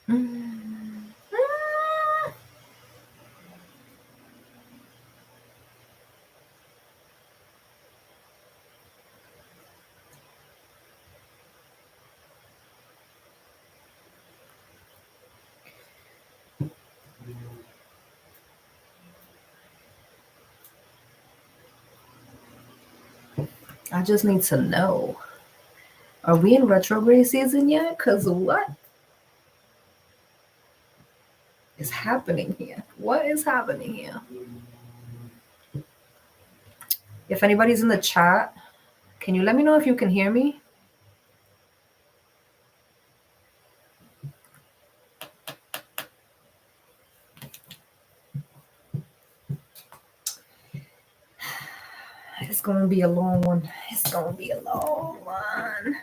Mm. I just need to know. Are we in retrograde season yet? Because what is happening here? What is happening here? If anybody's in the chat, can you let me know if you can hear me? It's going to be a long one. It's going to be a long one.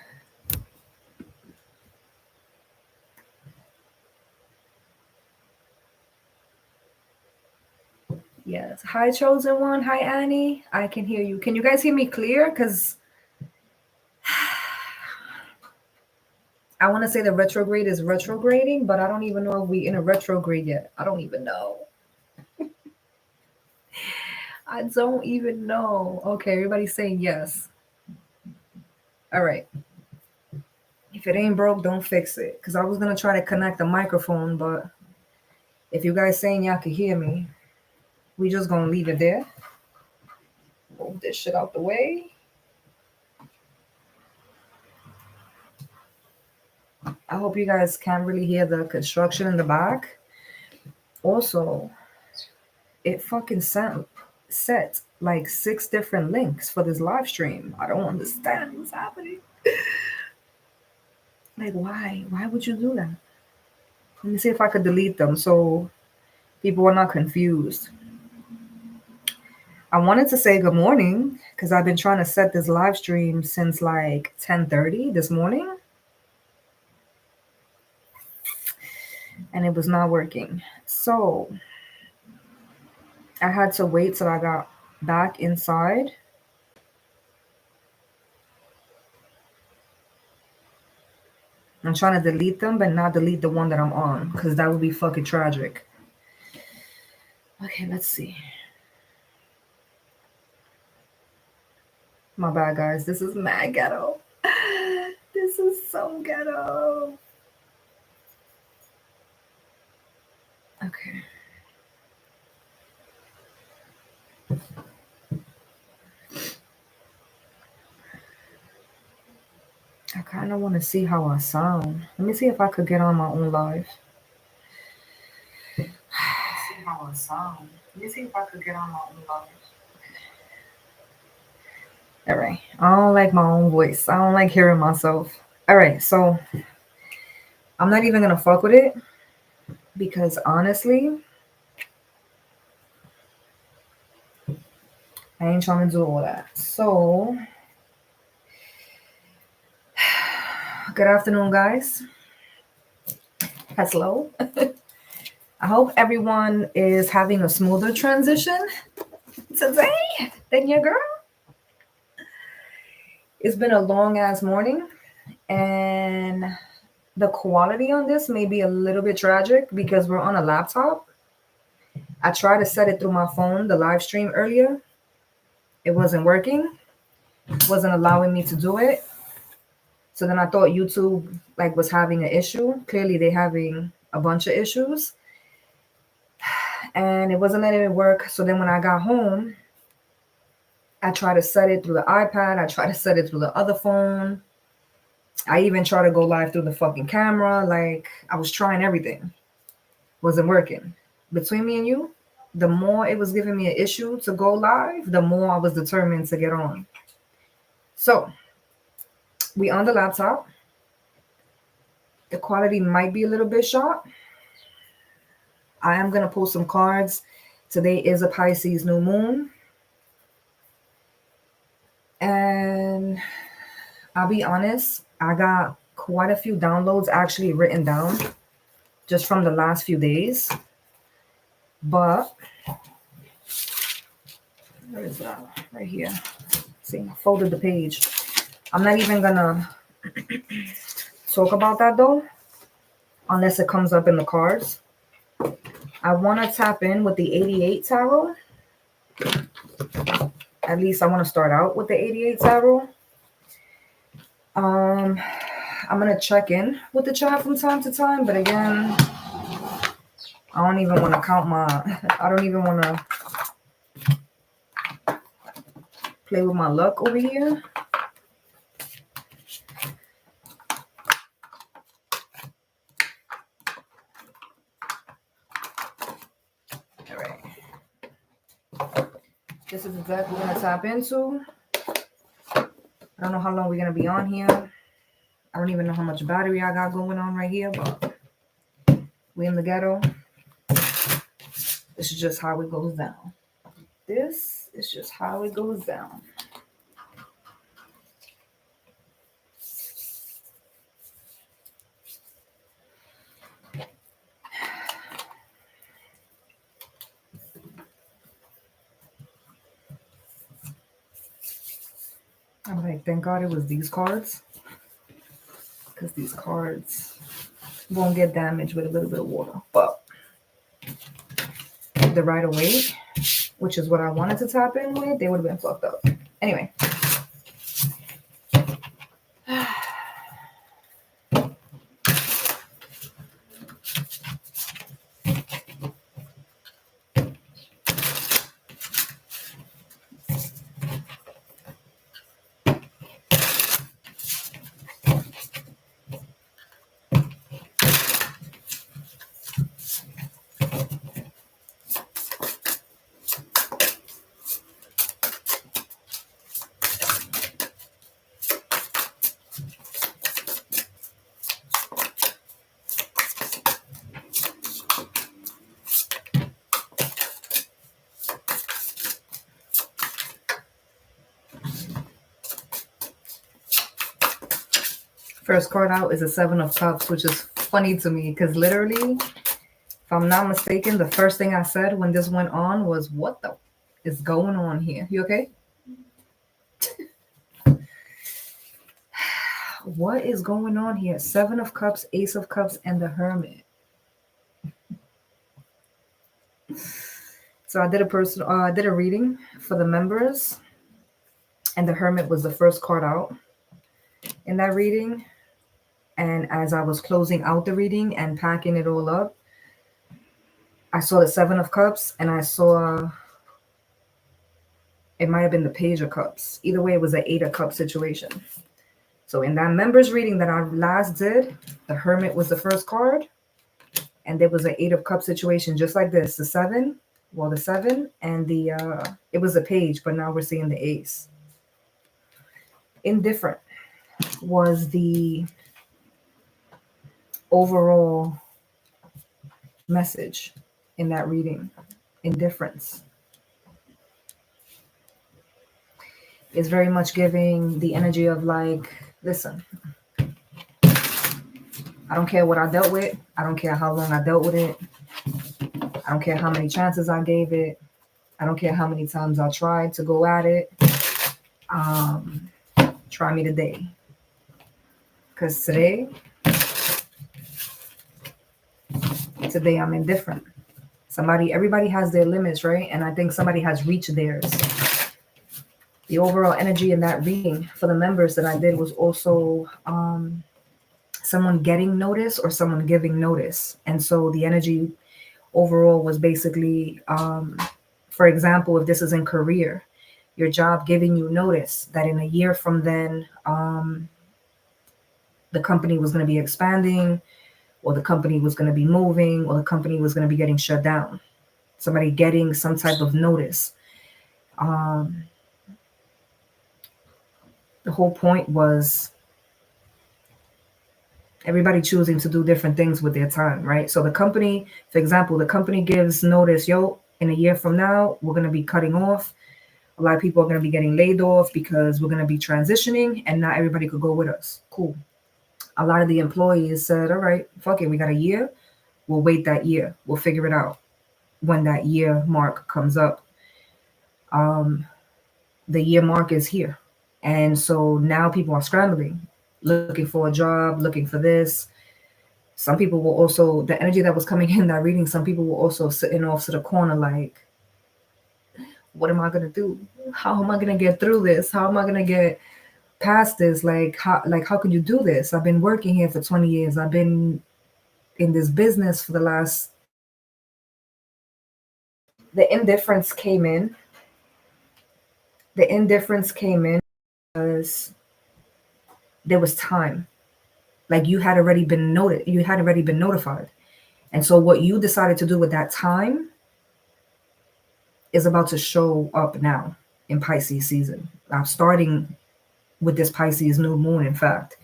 Yes. Hi, Chosen One. Hi, Annie. I can hear you. Can you guys hear me clear? Because I want to say the retrograde is retrograding, but I don't even know if we in a retrograde yet. I don't even know. I don't even know. Okay, everybody's saying yes. All right. If it ain't broke, don't fix it. Because I was going to try to connect the microphone, but if you guys saying y'all could hear me, we just going to leave it there. Move this shit out the way. I hope you guys can't really hear the construction in the back. Also, it fucking set like 6 different links for this live stream. I don't understand what's happening. Like, why? Why would you do that? Let me see if I could delete them so people are not confused. I wanted to say good morning because I've been trying to set this live stream since like 10:30 this morning. And it was not working. So I had to wait till I got back inside. I'm trying to delete them, but not delete the one that I'm on because that would be fucking tragic. Okay, let's see. My bad, guys. This is mad ghetto. This is so ghetto. Okay. I kind of want to see how I sound. Let me see if I could get on my own live. See how I sound. Let me see if I could get on my own live. All right. I don't like my own voice. I don't like hearing myself. All right. So I'm not even going to fuck with it because honestly, I ain't trying to do all that. So, good afternoon, guys. Hello. I hope everyone is having a smoother transition today than your girl. It's been a long ass morning, and the quality on this may be a little bit tragic because we're on a laptop. I tried to set it through my phone, the live stream earlier. It wasn't working. It wasn't allowing me to do it. So then I thought YouTube like was having an issue. Clearly they're having a bunch of issues. And it wasn't letting it work. So then when I got home, I tried to set it through the iPad. I tried to set it through the other phone. I even tried to go live through the fucking camera. Like I was trying everything. Wasn't working. Between me and you, the more it was giving me an issue to go live, the more I was determined to get on. So we on the laptop. The quality might be a little bit short. I am going to pull some cards. Today is a Pisces new moon. And I'll be honest, I got quite a few downloads actually written down just from the last few days. But where is that? Right here. See, I folded the page. I'm not even gonna talk about that though. unless it comes up in the cards. I want to tap in with the 88 tarot. At least I want to start out with the 88 tarot. I'm going to check in with the chat from time to time, but again, I don't even want to I don't even want to play with my luck over here. All right. This is exactly what we're going to tap into. I don't know how long we're going to be on here. I don't even know how much battery I got going on right here, but we in the ghetto. This is just how it goes down. This is just how it goes down. I'm like, thank God it was these cards. Because these cards won't get damaged with a little bit of water. But the Rider-Waite, which is what I wanted to tap in with, they would have been fucked up. Anyway. First card out is a 7 of Cups, which is funny to me because literally, if I'm not mistaken, the first thing I said when this went on was, what the is going on here? You okay? What is going on here? 7 of Cups, Ace of Cups, and the Hermit. So I did a reading for the members, and the Hermit was the first card out in that reading. And as I was closing out the reading and packing it all up, I saw the 7 of Cups, and I saw it might have been the Page of Cups. Either way, it was an 8 of Cups situation. So in that members reading that I last did, the Hermit was the first card, and there was an 8 of Cups situation just like this. The 7, well, the 7, and the it was a Page, but now we're seeing the Ace. Indifferent was the overall message in that reading. Indifference is very much giving the energy of like, listen, I don't care what I dealt with. I don't care how long I dealt with it. I don't care how many chances I gave it. I don't care how many times I tried to go at it. Try me today. Because today I'm indifferent. Everybody has their limits, right? And I think somebody has reached theirs. The overall energy in that reading for the members that I did was also someone getting notice or someone giving notice. And so the energy overall was basically, for example, if this is in career, your job giving you notice that in a year from then, the company was going to be expanding, or the company was going to be moving, or the company was going to be getting shut down. Somebody getting some type of notice. The whole point was everybody choosing to do different things with their time, right? So the company, for example, the company gives notice, yo, in a year from now, we're going to be cutting off. A lot of people are going to be getting laid off because we're going to be transitioning, and not everybody could go with us. Cool. A lot of the employees said, all right, fuck it, we got a year. We'll wait that year. We'll figure it out when that year mark comes up. The year mark is here. And so now people are scrambling, looking for a job, looking for this. Some people will also, the energy that was coming in that reading, some people were also sitting off to the corner like, what am I gonna do? How am I gonna get through this? How am I gonna get past this? Like how can you do this? I've been working here for 20 years. I've been in this business for the last. The indifference came in. The indifference came in because there was time. Like you had already been noted. You had already been notified. And so what you decided to do with that time is about to show up now in Pisces season. I'm starting with this Pisces new moon, in fact.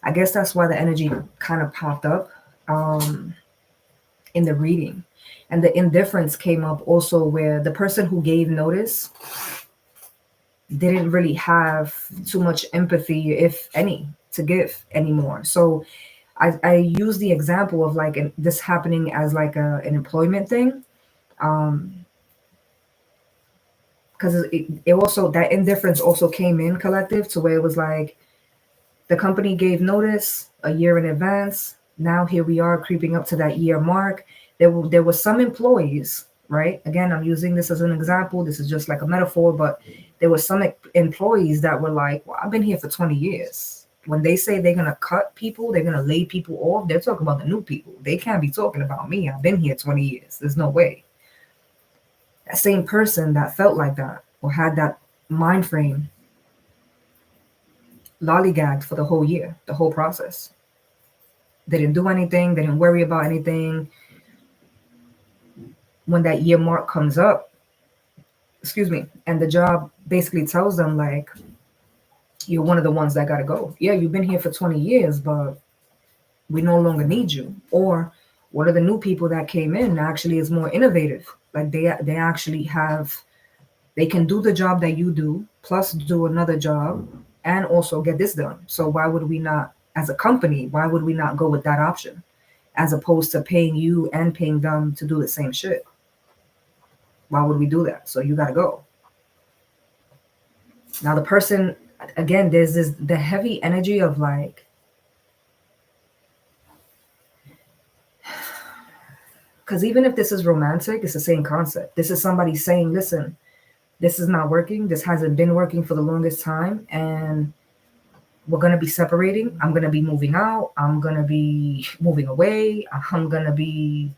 I guess that's why the energy kind of popped up in the reading. And the indifference came up also where the person who gave notice didn't really have too much empathy, if any, to give anymore. So I use the example of like this happening as like an employment thing. Because it also, that indifference also came in collective to where it was like the company gave notice a year in advance. Now here we are creeping up to that year mark. There were some employees, right? Again, I'm using this as an example. This is just like a metaphor, but there were some employees that were like, well, I've been here for 20 years. When they say they're going to cut people, they're going to lay people off, they're talking about the new people. They can't be talking about me. I've been here 20 years. There's no way. That same person that felt like that or had that mind frame lollygagged for the whole year, the whole process. They didn't do anything. They didn't worry about anything. When that year mark comes up, and the job basically tells them like, you're one of the ones that got to go. Yeah, you've been here for 20 years, but we no longer need you. Or what are the new people that came in actually is more innovative. Like they actually they can do the job that you do, plus do another job and also get this done. So why would we not, as a company, why would we not go with that option as opposed to paying you and paying them to do the same shit? Why would we do that? So you got to go. Now the person, again, there's the heavy energy of like, because even if this is romantic, it's the same concept. This is somebody saying, listen, this is not working. This hasn't been working for the longest time. And we're going to be separating. I'm going to be moving out. I'm going to be moving away. I'm going to be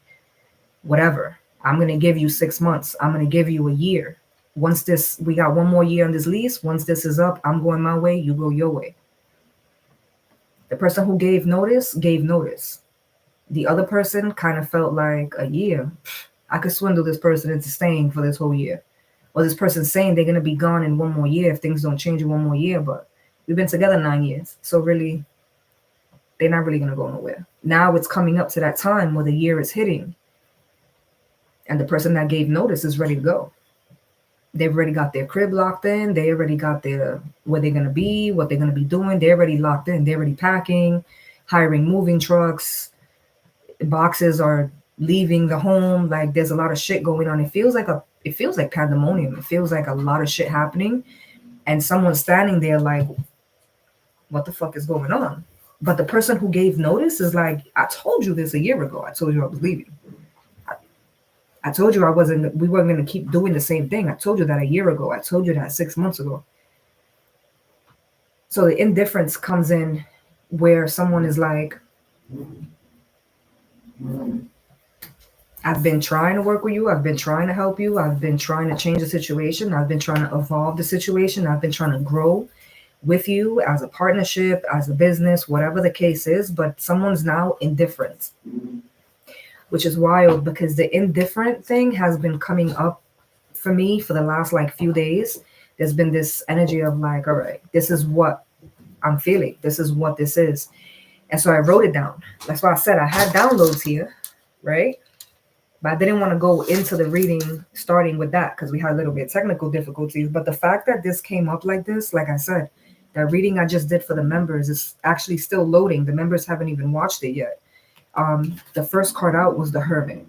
whatever. I'm going to give you 6 months. I'm going to give you a year. Once we got one more year on this lease. Once this is up, I'm going my way. You go your way. The person who gave notice gave notice. The other person kind of felt like a year. I could swindle this person into staying for this whole year. Or this person saying they're going to be gone in one more year if things don't change in one more year. But we've been together 9 years. So really, they're not really going to go nowhere. Now it's coming up to that time where the year is hitting. And the person that gave notice is ready to go. They've already got their crib locked in. They already got where they're going to be, what they're going to be doing. They're already locked in. They're already packing, hiring moving trucks. Boxes are leaving the home. Like there's a lot of shit going on. It feels like pandemonium. It feels like a lot of shit happening. And someone's standing there like, what the fuck is going on? But the person who gave notice is like, I told you this a year ago. I told you I was leaving. I told you we weren't going to keep doing the same thing. I told you that a year ago. I told you that 6 months ago. So the indifference comes in where someone is like, I've been trying to work with you. I've been trying to help you. I've been trying to change the situation. I've been trying to evolve the situation. I've been trying to grow with you as a partnership, as a business, whatever the case is. But someone's now indifferent, which is wild because the indifferent thing has been coming up for me for the last like few days. There's been this energy of like, all right, this is what I'm feeling. This is what this is. And so I wrote it down. That's why I said I had downloads here, right? But I didn't want to go into the reading starting with that because we had a little bit of technical difficulties. But the fact that this came up like this, like I said, that reading I just did for the members is actually still loading. The members haven't even watched it yet. The first card out was the Hermit.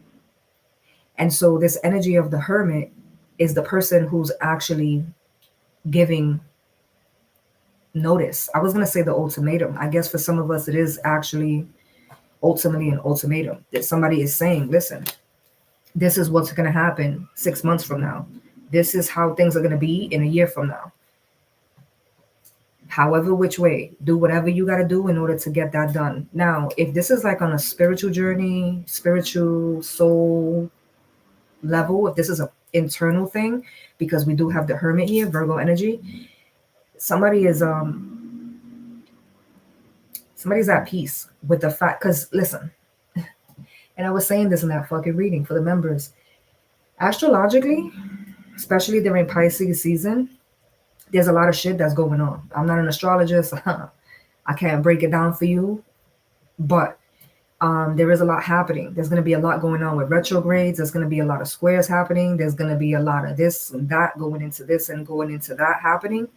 And so this energy of the Hermit is the person who's actually giving notice. I was going to say the ultimatum. I guess for some of us, it is actually ultimately an ultimatum that somebody is saying, listen, this is what's going to happen 6 months from now. This is how things are going to be in a year from now. However, which way, do whatever you got to do in order to get that done. Now, if this is like on a spiritual journey, spiritual soul level, if this is an internal thing, because we do have the hermit here, Virgo energy, somebody's at peace with the fact, because listen, and I was saying this in that fucking reading for the members, astrologically, especially during Pisces season, there's a lot of shit that's going on. I'm not an astrologist. I can't break it down for you, but there is a lot happening. There's going to be a lot going on with retrogrades. There's going to be a lot of squares happening. There's going to be a lot of this and that going into this and going into that happening.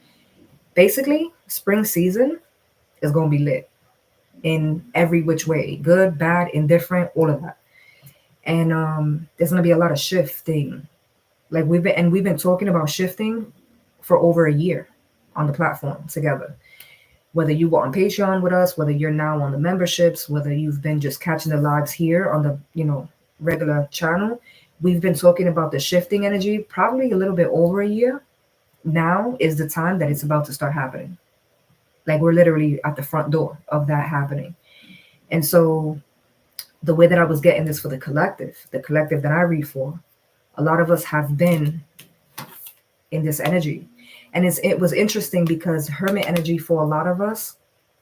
Basically, spring season is going to be lit in every which way, good, bad, indifferent, all of that. And there's going to be a lot of shifting. Like we've been talking about shifting for over a year on the platform together. Whether you were on Patreon with us, whether you're now on the memberships, whether you've been just catching the lives here on the regular channel, we've been talking about the shifting energy probably a little bit over a year. Now is the time that it's about to start happening. Like we're literally at the front door of that happening. And so the way that I was getting this for the collective that I read for, a lot of us have been in this energy. And it was interesting because hermit energy for a lot of us,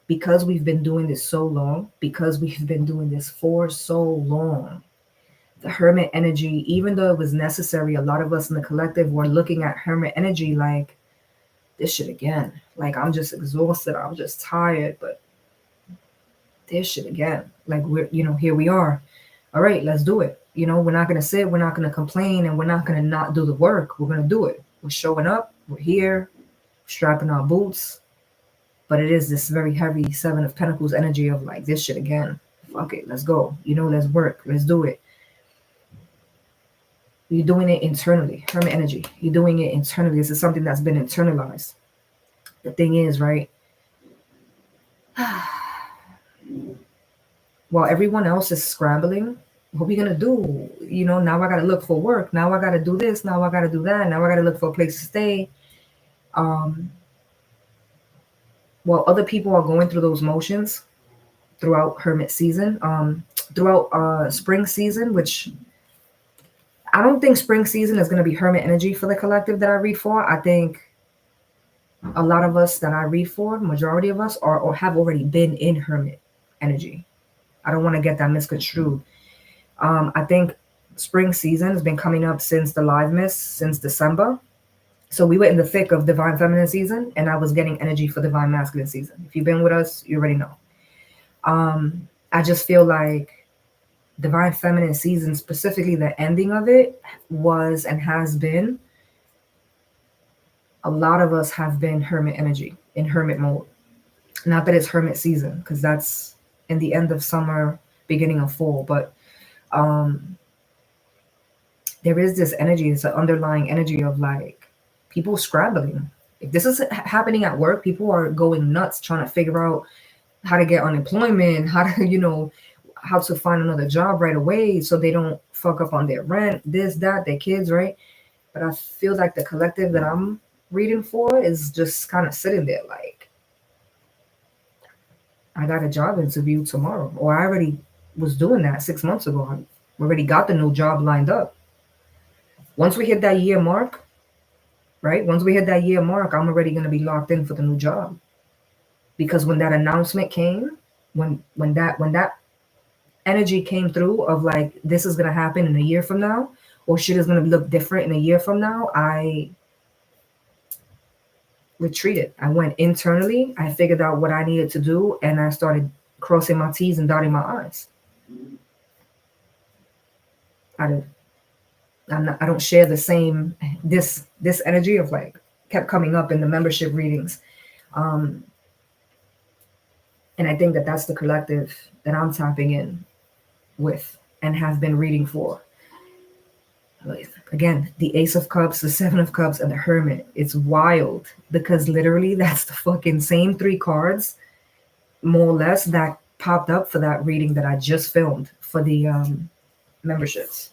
because we've been doing this so long, because we've been doing this for so long, the hermit energy, even though it was necessary, a lot of us in the collective were looking at hermit energy like, this shit again. Like, I'm just exhausted. I'm just tired, but this shit again. Like, we're, here we are. All right, let's do it. We're not going to sit. We're not going to complain, and we're not going to not do the work. We're going to do it. We're showing up. We're here, strapping our boots. But it is this very heavy Seven of Pentacles energy of like, this shit again. Fuck it. Let's go. Let's work. Let's do it. You're doing it internally. Hermit energy. You're doing it internally. This is something that's been internalized. The thing is, right? While everyone else is scrambling, what are we going to do? Now I got to look for work. Now I got to do this. Now I got to do that. Now I got to look for a place to stay. While other people are going through those motions throughout hermit season, throughout spring season, which I don't think spring season is going to be hermit energy for the collective that I read for. I think a lot of us that I read for, majority of us, are or have already been in hermit energy. I don't want to get that misconstrued. I think spring season has been coming up since the live miss, since December. So we were in the thick of divine feminine season, and I was getting energy for divine masculine season. If you've been with us, you already know. I just feel like divine feminine season, specifically the ending of it, was and has been, a lot of us have been hermit energy, in hermit mode. Not that it's hermit season, because that's in the end of summer, beginning of fall, but there is this energy, it's an underlying energy of like people scrambling. If this is happening at work, people are going nuts trying to figure out how to get unemployment, how to, how to find another job right away so they don't fuck up on their rent, this, that, their kids, right? But I feel like the collective that I'm reading for is just kind of sitting there like, I got a job interview tomorrow, or I already was doing that 6 months ago. I already got the new job lined up. Once we hit that year mark, right? Once we hit that year mark, I'm already going to be locked in for the new job. Because when that announcement came, when that energy came through of like, this is going to happen in a year from now, or shit is going to look different in a year from now, I retreated. I went internally. I figured out what I needed to do, and I started crossing my T's and dotting my I's. I don't share the same, this energy of like, kept coming up in the membership readings. And I think that that's the collective that I'm tapping in with and have been reading for. Again, the Ace of Cups, the Seven of Cups, and the Hermit. It's wild because literally that's the fucking same three cards, more or less, that popped up for that reading that I just filmed for the memberships.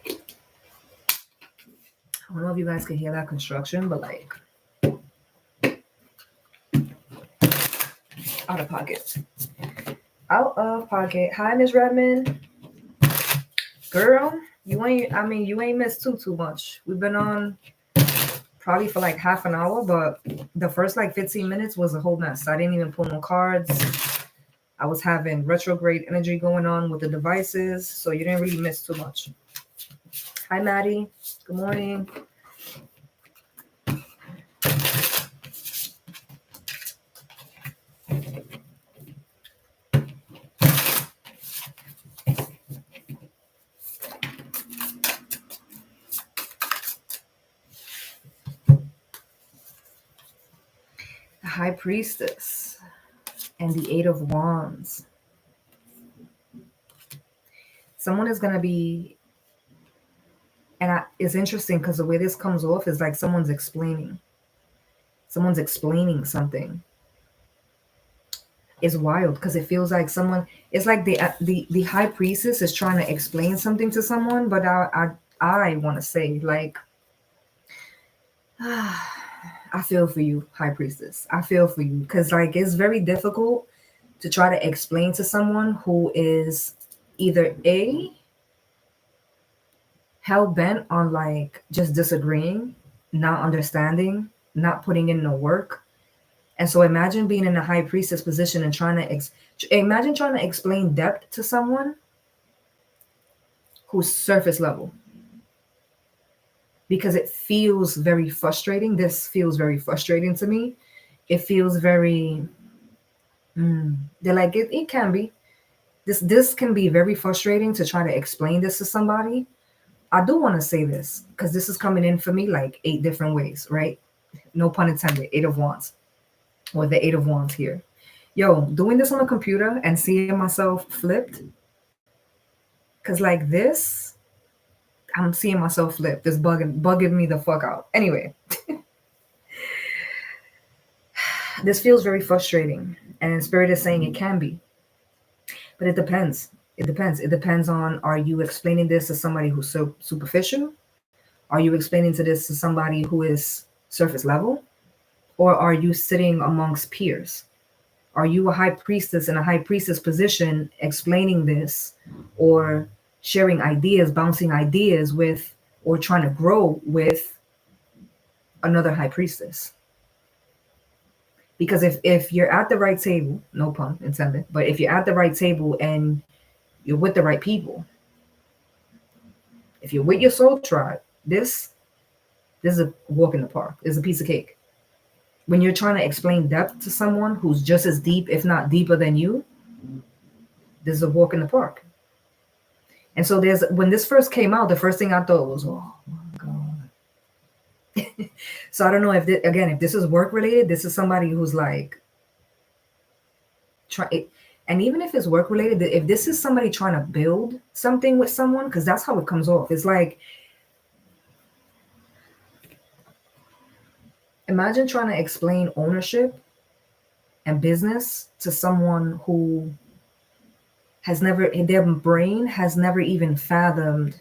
I don't know if you guys can hear that construction, but like out of pocket. Out of pocket. Hi, Miss Redmond. Girl, you ain't missed too much. We've been on probably for like half an hour, but the first like 15 minutes was a whole mess. I didn't even pull no cards. I was having retrograde energy going on with the devices, so you didn't really miss too much. Hi, Maddie. Good morning. The High Priestess and the Eight of Wands. Someone is going to be, and it's interesting because the way this comes off is like someone's explaining something. It's wild because it feels like someone, it's like the High Priestess is trying to explain something to someone, but I want to say like, I feel for you, High Priestess. I feel for you because like it's very difficult to try to explain to someone who is either A, hell bent on like just disagreeing, not understanding, not putting in the work. And so imagine being in a High Priestess position and trying to explain depth to someone who's surface level. Because it feels very frustrating. This feels very frustrating to me. It feels very, they're like, it can be. This can be very frustrating to try to explain this to somebody. I do want to say this because this is coming in for me like 8 different ways, right? No pun intended, 8 of Wands. Or the 8 of Wands here. Yo, doing this on a computer and seeing myself flipped. Because like this, I'm seeing myself flip. This bugging me the fuck out. Anyway. This feels very frustrating. And Spirit is saying it can be. But it depends. It depends on, are you explaining this to somebody who's so superficial? Are you explaining this to somebody who is surface level? Or are you sitting amongst peers? Are you a High Priestess in a High Priestess position explaining this or sharing ideas, bouncing ideas with, or trying to grow with another High Priestess? Because if you're at the right table, no pun intended, but if you're at the right table and you're with the right people, if you're with your soul tribe, this is a walk in the park. It's a piece of cake. When you're trying to explain depth to someone who's just as deep, if not deeper than you, this is a walk in the park. And so when this first came out, the first thing I thought was, oh my God. So I don't know if this is work related, this is somebody who's like, and even if it's work related, if this is somebody trying to build something with someone, because that's how it comes off. It's like, imagine trying to explain ownership and business to someone who has never, their brain has never even fathomed.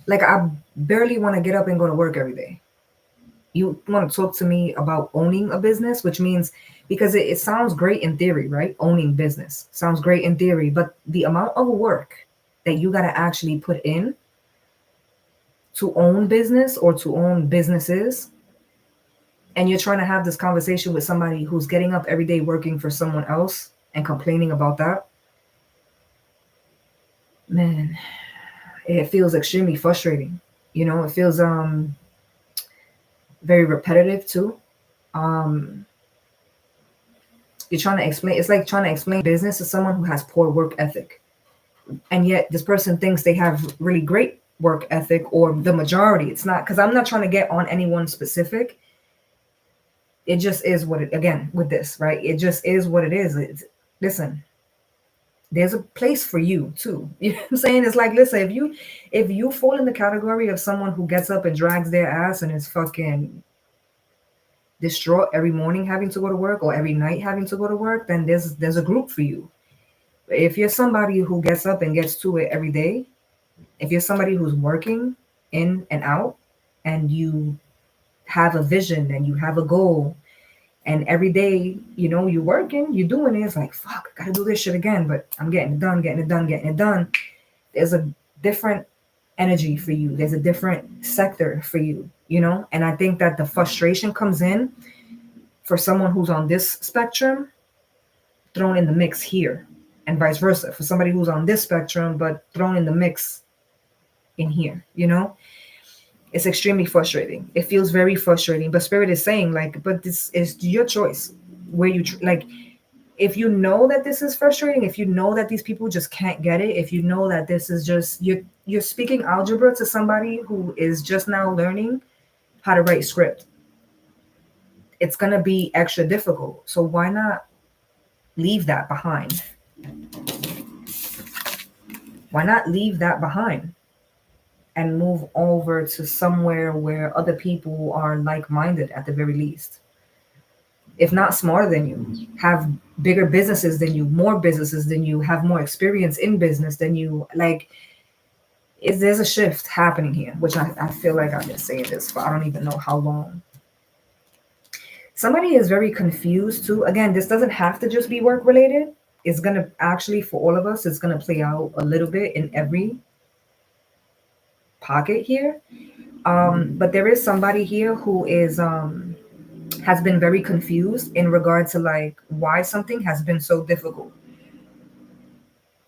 Like, I barely want to get up and go to work every day. You want to talk to me about owning a business, which means, because it sounds great in theory, right? Owning business sounds great in theory, but the amount of work that you got to actually put in to own business or to own businesses, and you're trying to have this conversation with somebody who's getting up every day working for someone else and complaining about that, man, it feels extremely frustrating. You know, it feels very repetitive too. You're trying to explain, it's like trying to explain business to someone who has poor work ethic. And yet this person thinks they have really great work ethic, or the majority. It's not, because I'm not trying to get on anyone specific. It just is what it, again, with this, right? It just is what it is. Listen, there's a place for you too. You know what I'm saying? It's like, listen, if you fall in the category of someone who gets up and drags their ass and is fucking distraught every morning having to go to work or every night having to go to work, then there's a group for you. If you're somebody who gets up and gets to it every day, if you're somebody who's working in and out, and you have a vision and you have a goal, and every day, you're working, you're doing it, it's like, fuck, I gotta do this shit again, but I'm getting it done, getting it done, getting it done. There's a different energy for you. There's a different sector for you, And I think that the frustration comes in for someone who's on this spectrum, thrown in the mix here, and vice versa for somebody who's on this spectrum, but thrown in the mix in here, It's extremely frustrating. It feels very frustrating, but Spirit is saying, like, but this is your choice. Where you like, if you know that this is frustrating, if you know that these people just can't get it, if you know that this is just you're speaking algebra to somebody who is just now learning how to write script, it's gonna be extra difficult. So why not leave that behind? Why not leave that behind and move over to somewhere where other people are like-minded at the very least? If not smarter than you, have bigger businesses than you, more businesses than you, have more experience in business than you. Like, there's a shift happening here, which I feel like I've been saying this for I don't even know how long. Somebody is very confused too. Again, this doesn't have to just be work related. It's going to actually, for all of us, it's going to play out a little bit in every pocket here. But there is somebody here who is has been very confused in regard to like why something has been so difficult.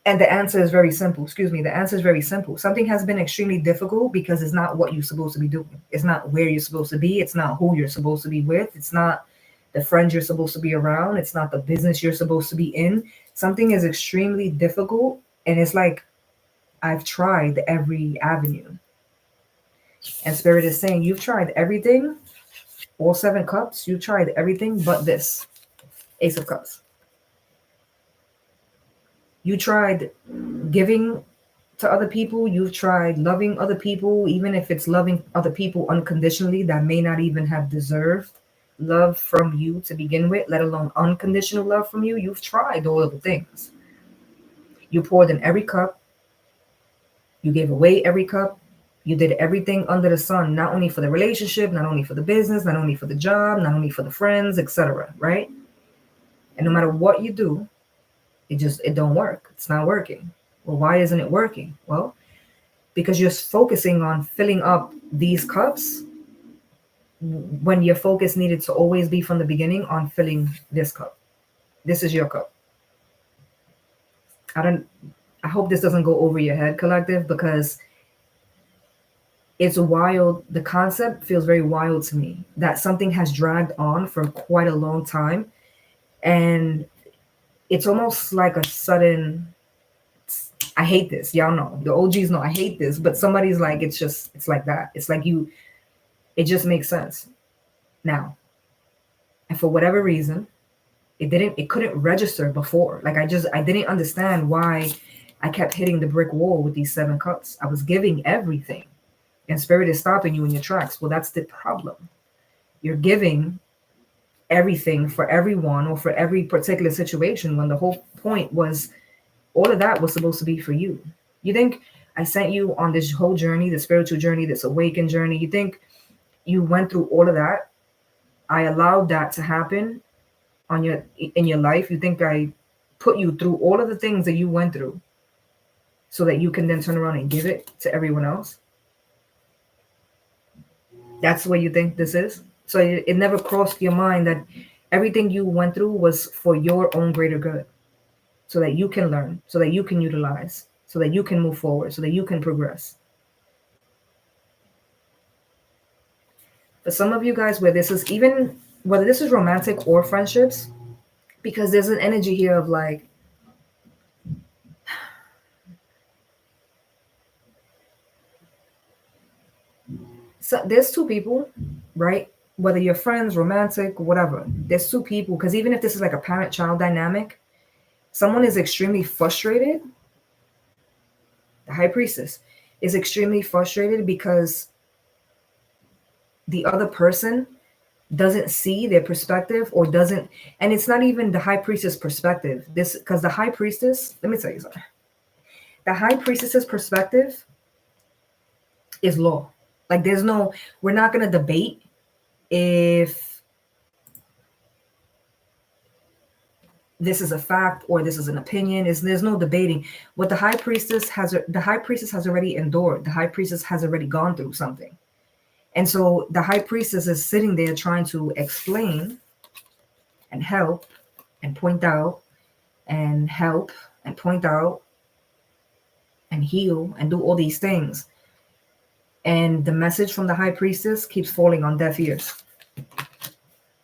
And the answer is very simple. Excuse me. The answer is very simple. Something has been extremely difficult because it's not what you're supposed to be doing. It's not where you're supposed to be. It's not who you're supposed to be with. It's not the friends you're supposed to be around. It's not the business you're supposed to be in. Something is extremely difficult. And it's like, I've tried every avenue. And Spirit is saying, you've tried everything. All 7 cups. You've tried everything but this. Ace of Cups. You tried giving to other people. You've tried loving other people, even if it's loving other people unconditionally that may not even have deserved love from you to begin with, let alone unconditional love from you. You've tried all of the things. You poured in every cup. You gave away every cup. You did everything under the sun, not only for the relationship, not only for the business, not only for the job, not only for the friends, etc. Right? And no matter what you do, it don't work. It's not working. Well, why isn't it working? Well, because you're focusing on filling up these cups when your focus needed to always be from the beginning on filling this cup. This is your cup. I hope this doesn't go over your head, collective, because it's wild. The concept feels very wild to me that something has dragged on for quite a long time. And it's almost like a sudden, I hate this. Y'all know, the OGs know I hate this, but somebody's like, it's like that. It's like it just makes sense now. And for whatever reason, it couldn't register before. Like I didn't understand why I kept hitting the brick wall with these 7 cups. I was giving everything and Spirit is stopping you in your tracks. Well, that's the problem. You're giving everything for everyone or for every particular situation when the whole point was all of that was supposed to be for you. You think I sent you on this whole journey, the spiritual journey, this awakened journey? You think you went through all of that? I allowed that to happen in your life? You think I put you through all of the things that you went through so that you can then turn around and give it to everyone else? That's what you think this is? So it never crossed your mind that everything you went through was for your own greater good, so that you can learn, so that you can utilize, so that you can move forward, so that you can progress. For some of you guys, whether this is romantic or friendships, because there's an energy here of like, so there's 2 people, right? Whether you're friends, romantic, whatever, there's 2 people. Because even if this is like a parent-child dynamic, someone is extremely frustrated. The High Priestess is extremely frustrated because the other person doesn't see their perspective, or doesn't, and it's not even the high priestess perspective. This, because the high priestess, let me tell you something. The high priestess's perspective is law. Like there's no, we're not going to debate if this is a fact or this is an opinion. There's no debating. What the high priestess has already endured. The high priestess has already gone through something. And so the high priestess is sitting there trying to explain and help and point out and help and point out and heal and do all these things. And the message from the high priestess keeps falling on deaf ears.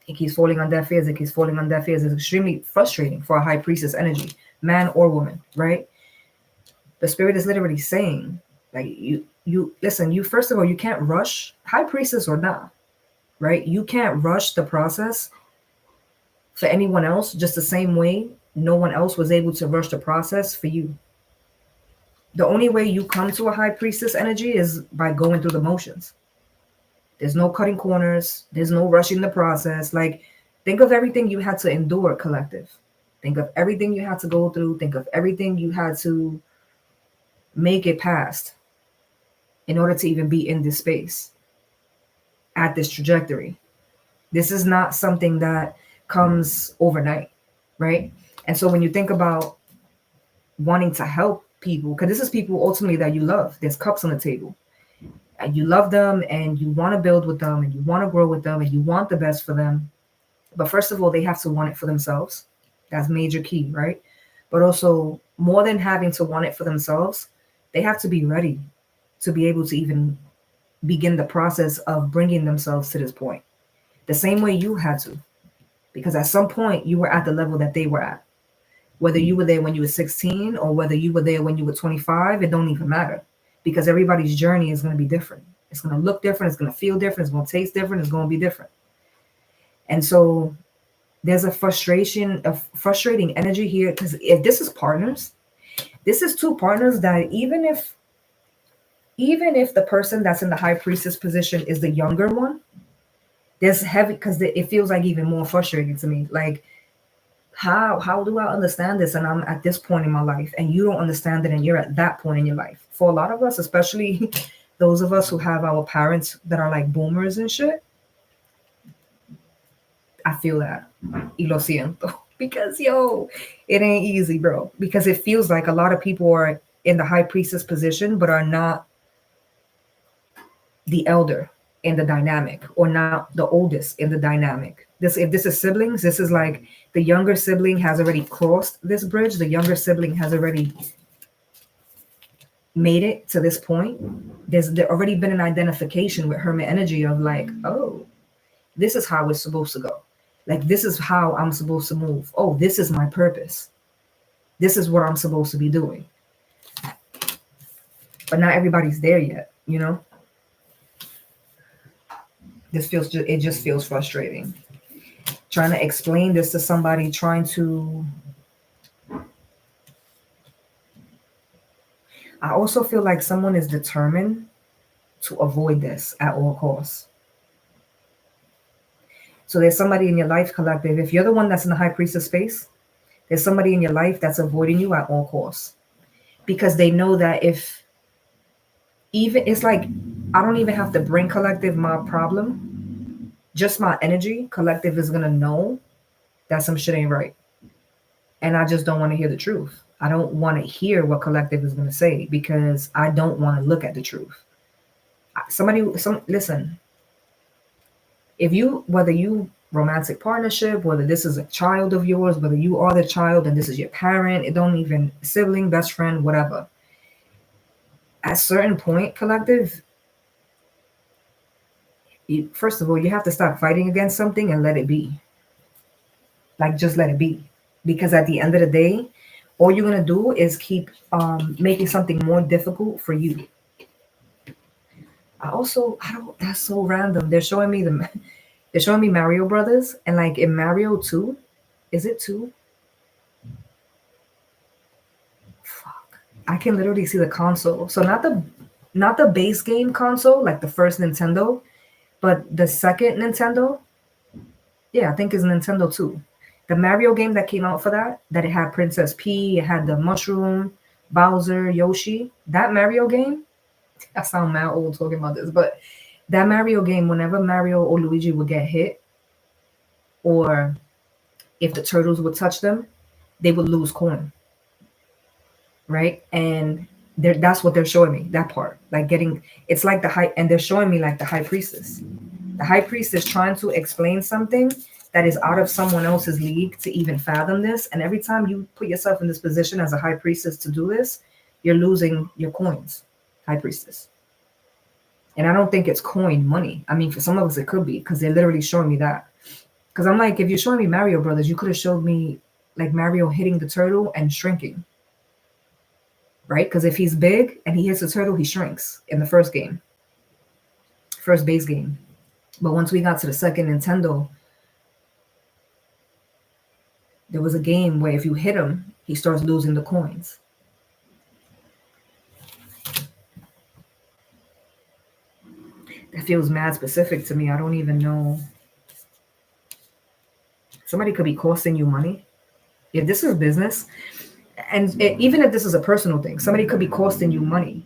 It keeps falling on deaf ears. It keeps falling on deaf ears. It's extremely frustrating for a high priestess energy, man or woman, right? The spirit is literally saying, like, you listen, you, first of all, you can't rush, high priestess or not, right? You can't rush the process for anyone else, just the same way no one else was able to rush the process for you. The only way you come to a high priestess energy is by going through the motions. There's no cutting corners. There's no rushing the process. Like, think of everything you had to endure, collective. Think of everything you had to go through. Think of everything you had to make it past in order to even be in this space at this trajectory. This is not something that comes overnight, right? And so when you think about wanting to help people, because this is people ultimately that you love, there's cups on the table, and you love them and you want to build with them and you want to grow with them and you want the best for them. But first of all, they have to want it for themselves. That's major key, right? But also, more than having to want it for themselves, they have to be ready to be able to even begin the process of bringing themselves to this point. The same way you had to. Because at some point, you were at the level that they were at. Whether you were there when you were 16 or whether you were there when you were 25, it don't even matter. Because everybody's journey is going to be different. It's going to look different. It's going to feel different. It's going to taste different. It's going to be different. And so there's a frustrating energy here, because if this is partners, this is two partners that even if the person that's in the high priestess position is the younger one, there's heavy, because it feels like even more frustrating to me. Like, how do I understand this? And I'm at this point in my life and you don't understand it and you're at that point in your life. For a lot of us, especially those of us who have our parents that are like boomers and shit, I feel that. Y lo siento. Because, yo, it ain't easy, bro. Because it feels like a lot of people are in the high priestess position, but are not the elder in the dynamic, or not the oldest in the dynamic. If this is siblings, this is like the younger sibling has already crossed this bridge. The younger sibling has already made it to this point. There's already been an identification with Hermit energy of like, oh, this is how it's supposed to go. Like, this is how I'm supposed to move. Oh, this is my purpose. This is what I'm supposed to be doing. But not everybody's there yet, you know? It just feels frustrating. Trying to explain this to somebody, I also feel like someone is determined to avoid this at all costs. So there's somebody in your life, collective. If you're the one that's in the high priestess space, there's somebody in your life that's avoiding you at all costs. Because they know that it's like, I don't even have to bring collective my problem. Just my energy, collective is going to know that some shit ain't right. And I just don't want to hear the truth. I don't want to hear what collective is going to say because I don't want to look at the truth. Listen, whether you romantic partnership, whether this is a child of yours, whether you are the child and this is your parent, it don't even, sibling, best friend, whatever. At a certain point, collective, first of all, you have to stop fighting against something and let it be. Like, just let it be. Because at the end of the day, all you're going to do is keep making something more difficult for you. That's so random. They're showing me Mario Brothers. And like in Mario 2, is it 2? Fuck. I can literally see the console. So not the base game console, like the first Nintendo, but the second Nintendo. Yeah, I think it's Nintendo 2. The Mario game that came out for that it had Princess P, it had the Mushroom, Bowser, Yoshi. That Mario game, I sound mad old talking about this, but that Mario game, whenever Mario or Luigi would get hit, or if the turtles would touch them, they would lose coin, right? And that's what they're showing me, that part. Like getting, it's like the high, and they're showing me like the high priestess. The high priest is trying to explain something that is out of someone else's league to even fathom this. And every time you put yourself in this position as a high priestess to do this, you're losing your coins, high priestess. And I don't think it's coin money. I mean, for some of us, it could be because they're literally showing me that. Because I'm like, if you're showing me Mario Brothers, you could have showed me like Mario hitting the turtle and shrinking, right? Because if he's big and he hits the turtle, he shrinks in the first game, first base game. But once we got to the second Nintendo, there was a game where if you hit him, he starts losing the coins. That feels mad specific to me. I don't even know. Somebody could be costing you money. If this is business, and even if this is a personal thing, somebody could be costing you money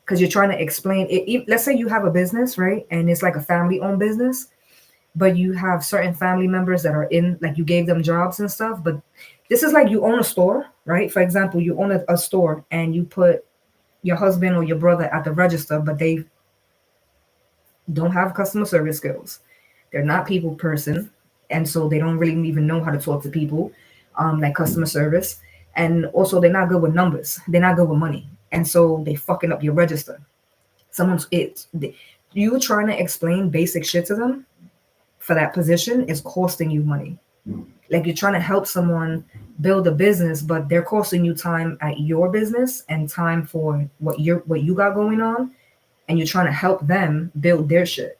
because you're trying to explain it. Let's say you have a business, right? And it's like a family-owned business, but you have certain family members that are in, like you gave them jobs and stuff. But this is like you own a store, right? For example, you own a store and you put your husband or your brother at the register, but they don't have customer service skills. They're not people person. And so they don't really even know how to talk to people, like customer service. And also they're not good with numbers. They're not good with money. And so they fucking up your register. You trying to explain basic shit to them for that position is costing you money. Like you're trying to help someone build a business, but they're costing you time at your business and time for what you got going on, and you're trying to help them build their shit.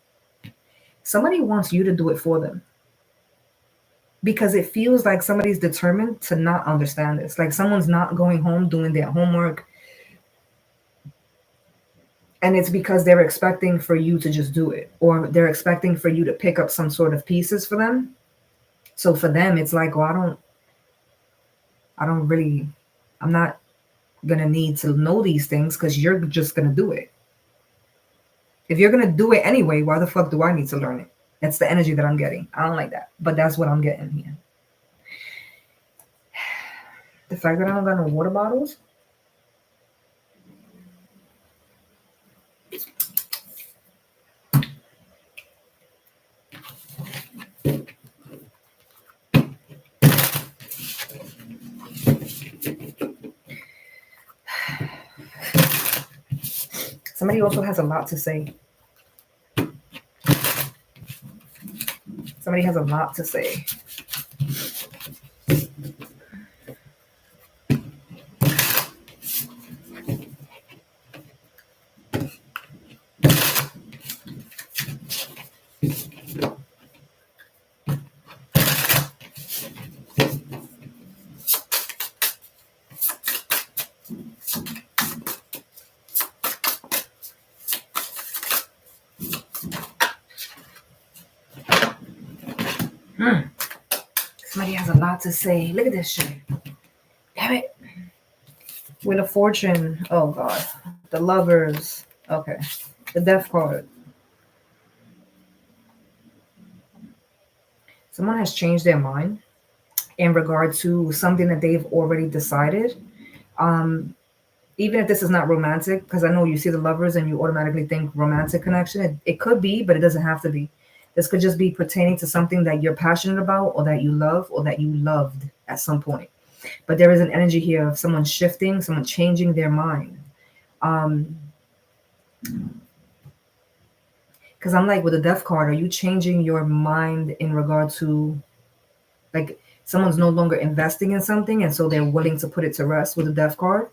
Somebody wants you to do it for them because it feels like somebody's determined to not understand this. Like someone's not going home doing their homework, and it's because they're expecting for you to just do it, or they're expecting for you to pick up some sort of pieces for them. So for them, it's like, well, I'm not going to need to know these things because you're just going to do it. If you're going to do it anyway, why the fuck do I need to learn it? That's the energy that I'm getting. I don't like that, but that's what I'm getting here. The fact that I don't got no water bottles. Somebody also has a lot to say. Somebody has a lot to say. Somebody has a lot to say. Look at this shit. Damn it. Wheel of Fortune. Oh, God. The Lovers. Okay. The Death card. Someone has changed their mind in regard to something that they've already decided. Even if this is not romantic, because I know you see the Lovers and you automatically think romantic connection. It could be, but it doesn't have to be. This could just be pertaining to something that you're passionate about, or that you love, or that you loved at some point. But there is an energy here of someone shifting, someone changing their mind. Because I'm like, with the Death card, are you changing your mind in regard to, like, someone's no longer investing in something, and so they're willing to put it to rest with the Death card?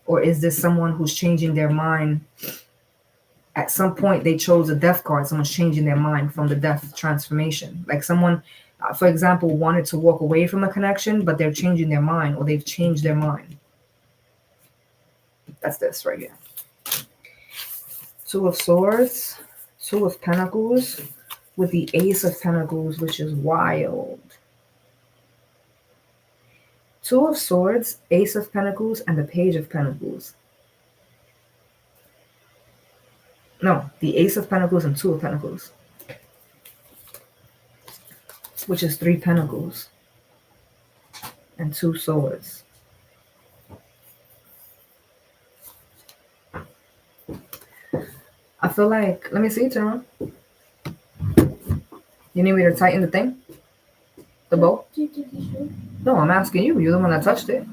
Or is this someone who's changing their mind? At some point, they chose a Death card. Someone's changing their mind from the Death transformation. Like someone, for example, wanted to walk away from a connection, but they're changing their mind, or they've changed their mind. That's this right here. Two of Swords, Two of Pentacles with the Ace of Pentacles, which is wild. Two of Swords, Ace of Pentacles, and the Page of Pentacles. No, the Ace of Pentacles and Two of Pentacles, which is Three Pentacles and Two Swords. I feel like, let me see, turn on. You need me to tighten the thing? The bow? No, I'm asking you. You're the one that touched it.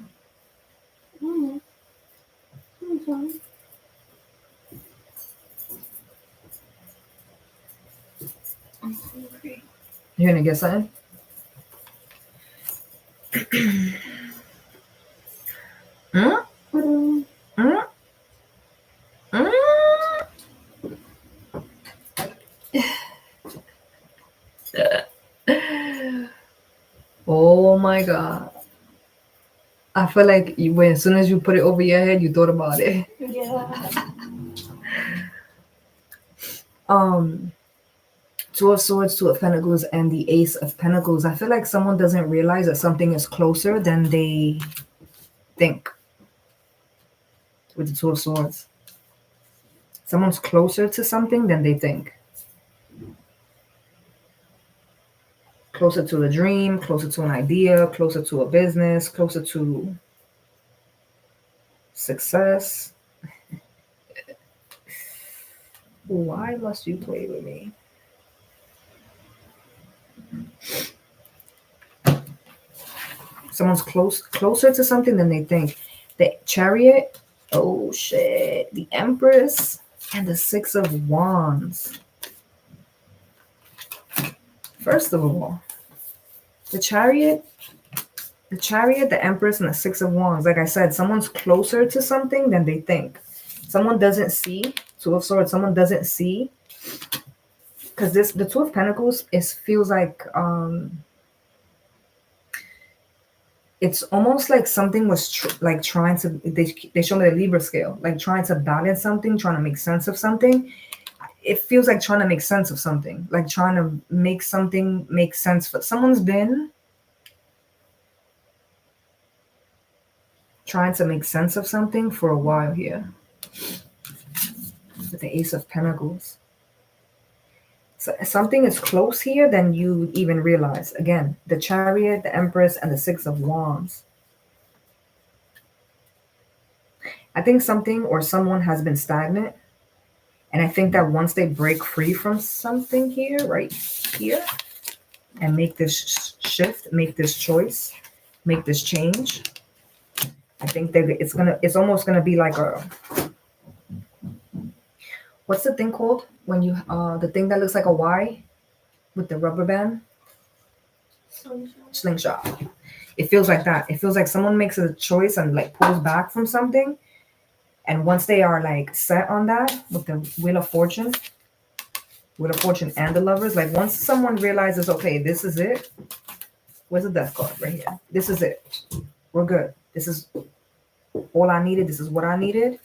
You're gonna get something? Oh my God. I feel like as soon as you put it over your head, you thought about it. Yeah. Two of Swords, Two of Pentacles, and the Ace of Pentacles. I feel like someone doesn't realize that something is closer than they think. With the Two of Swords. Someone's closer to something than they think. Closer to a dream, closer to an idea, closer to a business, closer to success. Why must you play with me? Someone's closer to something than they think. The Chariot, oh shit. The Empress and the Six of Wands. First of all, the Chariot, the Empress, and the Six of Wands. Like I said, someone's closer to something than they think. Someone doesn't see. Two of Swords, someone doesn't see. Because the Two of Pentacles feels like it's almost like something was trying to, they show me the Libra scale, like trying to balance something, trying to make sense of something. It feels like trying to make sense of something, like trying to make something make sense. For someone's been trying to make sense of something for a while here. With the Ace of Pentacles. So something is close here than you even realize. Again, the Chariot, the Empress, and the Six of Wands. I think something or someone has been stagnant. And I think that once they break free from something here, right here, and make this shift, make this choice, make this change, I think that it's almost gonna be like a, what's the thing called when you the thing that looks like a Y with the rubber band? Slingshot. It feels like that. It feels like someone makes a choice and like pulls back from something, and once they are like set on that with the Wheel of Fortune and the Lovers, like once someone realizes, okay, this is it. Where's the Death card? Right here. This is it. We're good. This is all I needed. This is what I needed.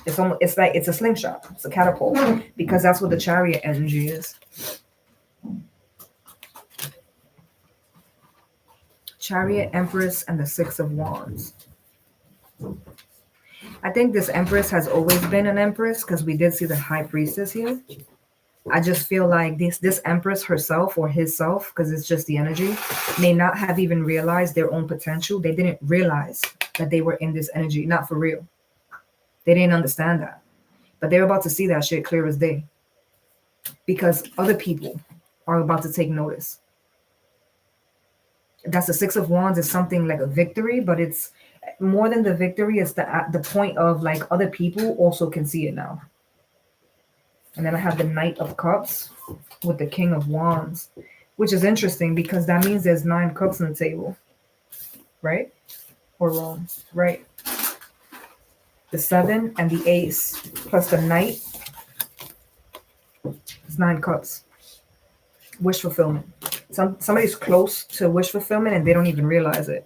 It's like it's a slingshot. It's a catapult, because that's what the Chariot energy is. Chariot, Empress, and the Six of Wands. I think this Empress has always been an Empress, because we did see the High Priestess here. I just feel like this Empress herself or himself, because it's just the energy, may not have even realized their own potential. They didn't realize that they were in this energy. Not for real. They didn't understand that. But they're about to see that shit clear as day. Because other people are about to take notice. That's the Six of Wands is something like a victory, but it's more than the victory. It's the point of like other people also can see it now. And then I have the Knight of Cups with the King of Wands, which is interesting because that means there's 9 cups on the table, right? Or wrong, right? The 7 and the Ace plus the Knight is 9 cups. Wish fulfillment. Somebody's close to wish fulfillment and they don't even realize it.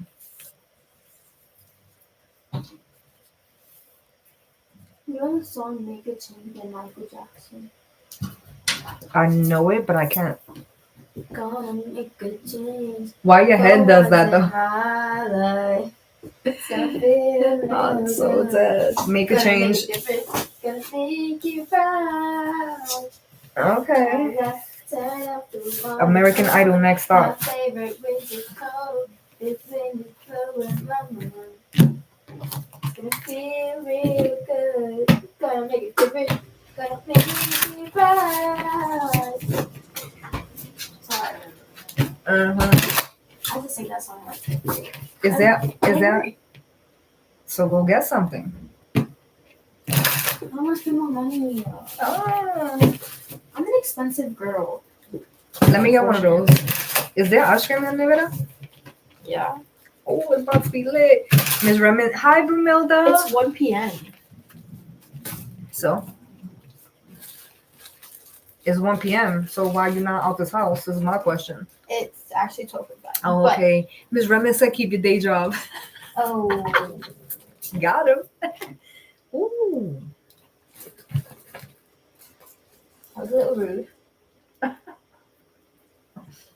You know the song "Make a Change" by Michael Jackson? I know it, but I can't. Gonna make a change. Why your head does that though? I'm so dead. Make a change. Gonna make you proud. Okay. American Idol next My stop. favorite winter coat is when you throw it mama. Gonna feel real good. Gonna make it different. Gonna make you proud. Sorry. Uh-huh. I just sing that song like Is that? So go get something. how much more money? Oh. I'm an expensive girl. Let me get one of those. Is there ice cream in there? Yeah. Oh, it's about to be lit. Ms. Remen. Hi, Brumilda. It's 1 p.m. So? It's 1 p.m. So why you not out this house? This is my question. It's actually 12:05. Oh, okay. Ms. Remen said keep your day job. Oh. Got him. Ooh. That was a little rude.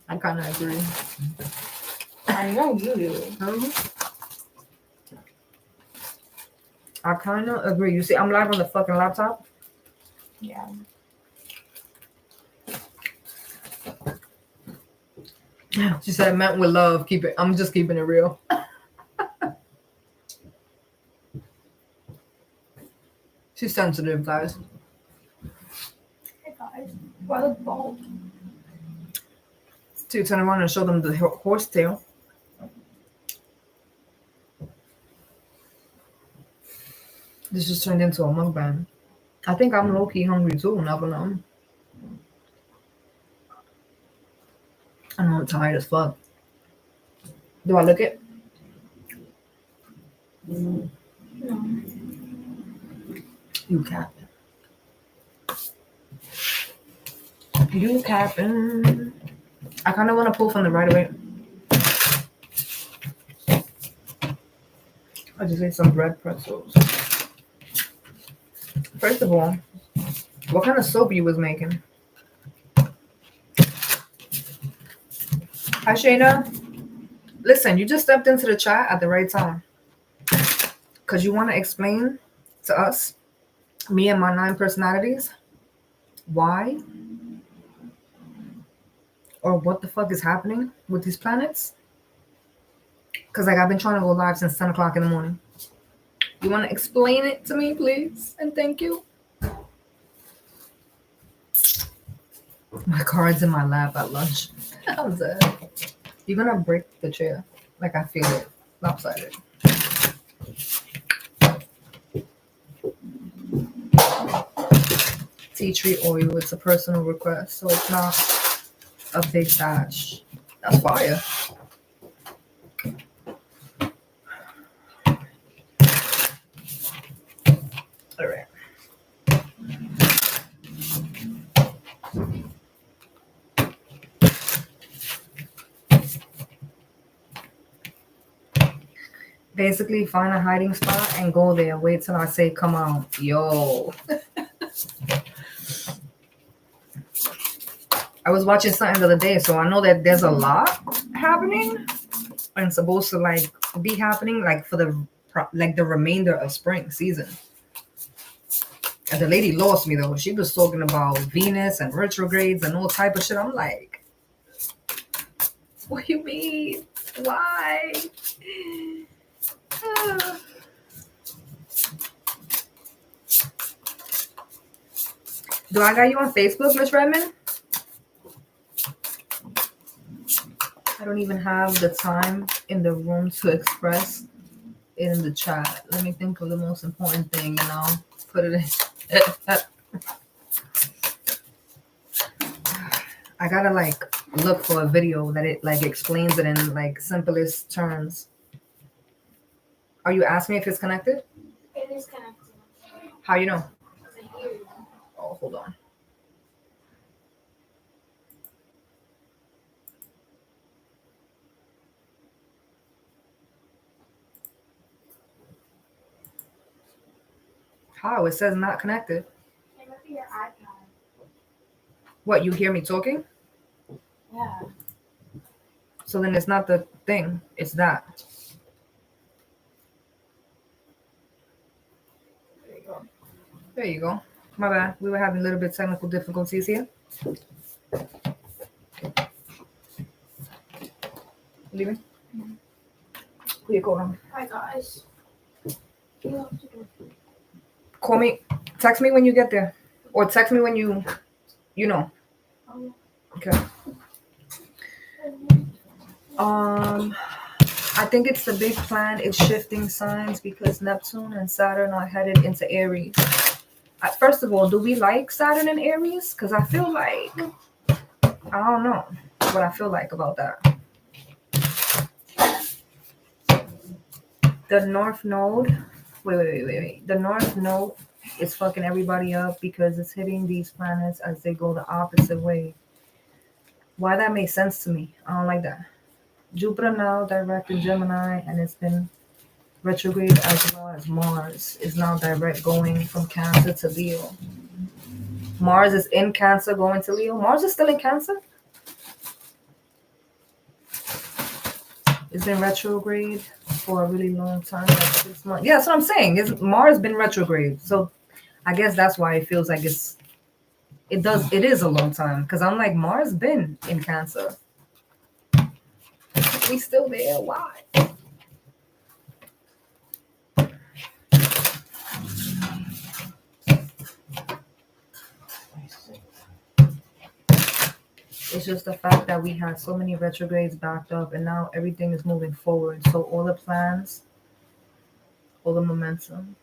I kind of agree. I know you do. I kind of agree. You see, I'm live on the fucking laptop. Yeah. She said, meant with love. Keep it. I'm just keeping it real. She's sensitive, guys. Hey guys, why the bald? To turn around and show them the horse tail. This just turned into a mukbang. I think I'm low-key hungry too, never know. I know I'm tired as fuck. Do I look it? No. You capping. You capping. I kind of want to pull from the right away. I just ate some bread pretzels. First of all, what kind of soap you was making? Hi, Shayna. Listen, you just stepped into the chat at the right time. Because you want to explain to us, me and my 9 personalities, why or what the fuck is happening with these planets? Because like I've been trying to go live since 10 o'clock in the morning. You want to explain it to me, please? And thank you. My card's in my lap at lunch. I'm dead. You're going to break the chair. Like I feel it. Lopsided. Tea tree oil. It's a personal request. So it's not a big batch. That's fire. All right. Basically, find a hiding spot and go there. Wait till I say, come out. Yo. I was watching something the other day, so I know that there's a lot happening and supposed to like be happening like for the remainder of spring season. And the lady lost me though. She was talking about Venus and retrogrades and all type of shit. I'm like, what do you mean? Why? Do I got you on Facebook, Miss Redmond? I don't even have the time in the room to express it in the chat. Let me think of the most important thing and I'll put it in. I gotta like look for a video that it like explains it in like simplest terms. Are you asking me if it's connected? It is connected. How you know? Oh, hold on. How? It says not connected. It might be your iPad. What, you hear me talking? Yeah. So then it's not the thing. It's that. There you go. There you go. My bad. We were having a little bit technical difficulties here. Leaving? Who you calling? Hi guys. Call me. Text me when you get there. Or text me when you know. Okay. I think it's the big plan. It's shifting signs because Neptune and Saturn are headed into Aries. First of all, do we like Saturn and Aries? Because I feel like, I don't know what I feel like about that. The North Node, wait. The North Node is fucking everybody up because it's hitting these planets as they go the opposite way. Why that makes sense to me? I don't like that. Jupiter now direct in Gemini, and it's been retrograde, as well as Mars is now direct going from Cancer to Leo. Mars is in Cancer going to Leo. Mars is still in Cancer? It's been retrograde for a really long time, like 6 months. Yeah, that's what I'm saying. Mars been retrograde. So I guess that's why it feels like it is a long time. Because I'm like, Mars been in Cancer. We still there. Why? It's just the fact that we had so many retrogrades backed up and now everything is moving forward. So all the plans, all the momentum,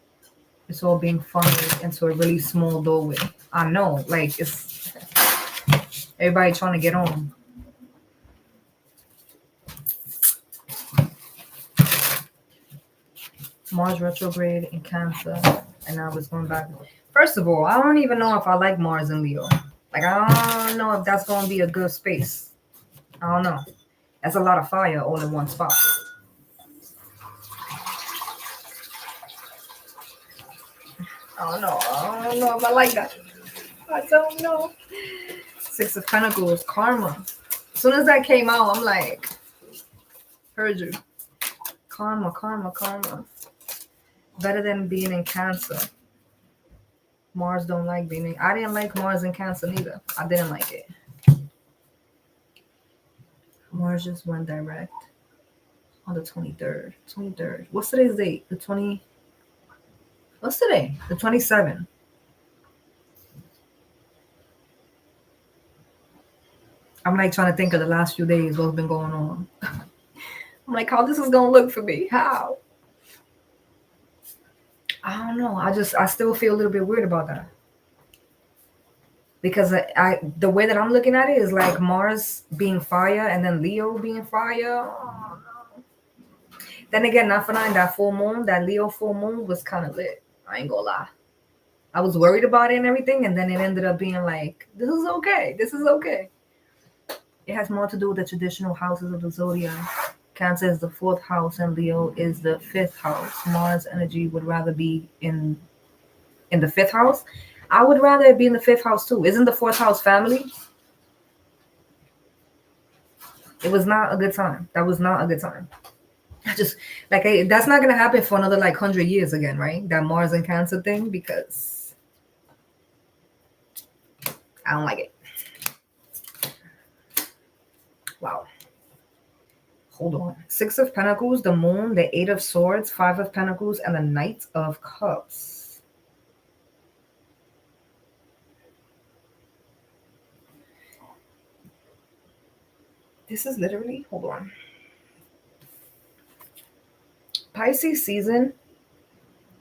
it's all being funneled into a really small doorway. I know, like, it's everybody trying to get on. Mars retrograde in Cancer, and now it's going back. First of all, I don't even know if I like Mars in Leo. Like, I don't know if that's going to be a good space. I don't know. That's a lot of fire all in one spot. I don't know if I like that. I don't know. Six of Pentacles, karma. As soon as that came out, I'm like, heard you. Karma. Better than being in Cancer. Mars don't like being in. I didn't like Mars in Cancer neither. I didn't like it. Mars just went direct on the 23rd. 23rd. What's today's date? The 20. What's today? The 27th. I'm like trying to think of the last few days, what's been going on. I'm like, how this is gonna look for me? How? I don't know. I still feel a little bit weird about that. Because the way that I'm looking at it is like Mars being fire and then Leo being fire. Oh, no. Then again, not for nothing, that full moon, that Leo full moon was kind of lit. I ain't gonna lie. I was worried about it and everything, and then it ended up being like, this is okay. This is okay. It has more to do with the traditional houses of the zodiac. Cancer is the 4th house and Leo is the 5th house. Mars energy would rather be in the 5th house. I would rather it be in the 5th house too. Isn't the 4th house family? It was not a good time. That was not a good time. I just like that's not gonna happen for another like 100 years again, right? That Mars and Cancer thing, because I don't like it. Wow. Hold on. 6 of Pentacles, the Moon, the 8 of Swords, 5 of Pentacles, and the Knight of Cups. This is literally, hold on. Pisces season,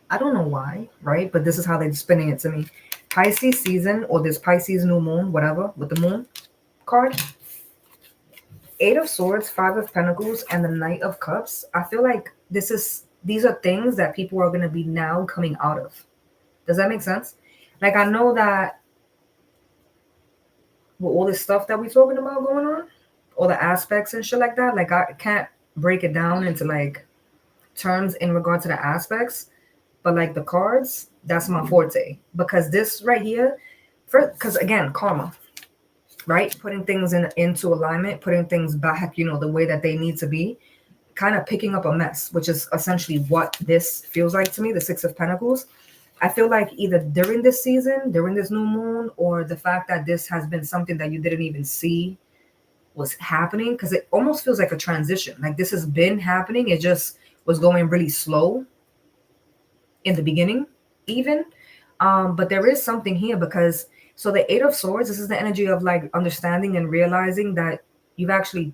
I don't know why, right? But this is how they're spinning it to me. Pisces season, or this Pisces new moon, whatever, with the moon card. 8 of Swords, 5 of Pentacles, and the Knight of Cups. I feel like these are things that people are going to be now coming out of. Does that make sense? Like, I know that with all this stuff that we're talking about going on, all the aspects and shit like that, like, I can't break it down into like terms in regard to the aspects, but like the cards, that's my forte. Because this right here, because again, karma. right? Putting things into alignment, putting things back, the way that they need to be, kind of picking up a mess, which is essentially what this feels like to me, the Six of Pentacles. I feel like either during this season, during this new moon, or the fact that this has been something that you didn't even see was happening, because it almost feels like a transition. Like this has been happening. It just was going really slow in the beginning, even. But there is something here because so the Eight of Swords, this is the energy of like understanding and realizing that you've actually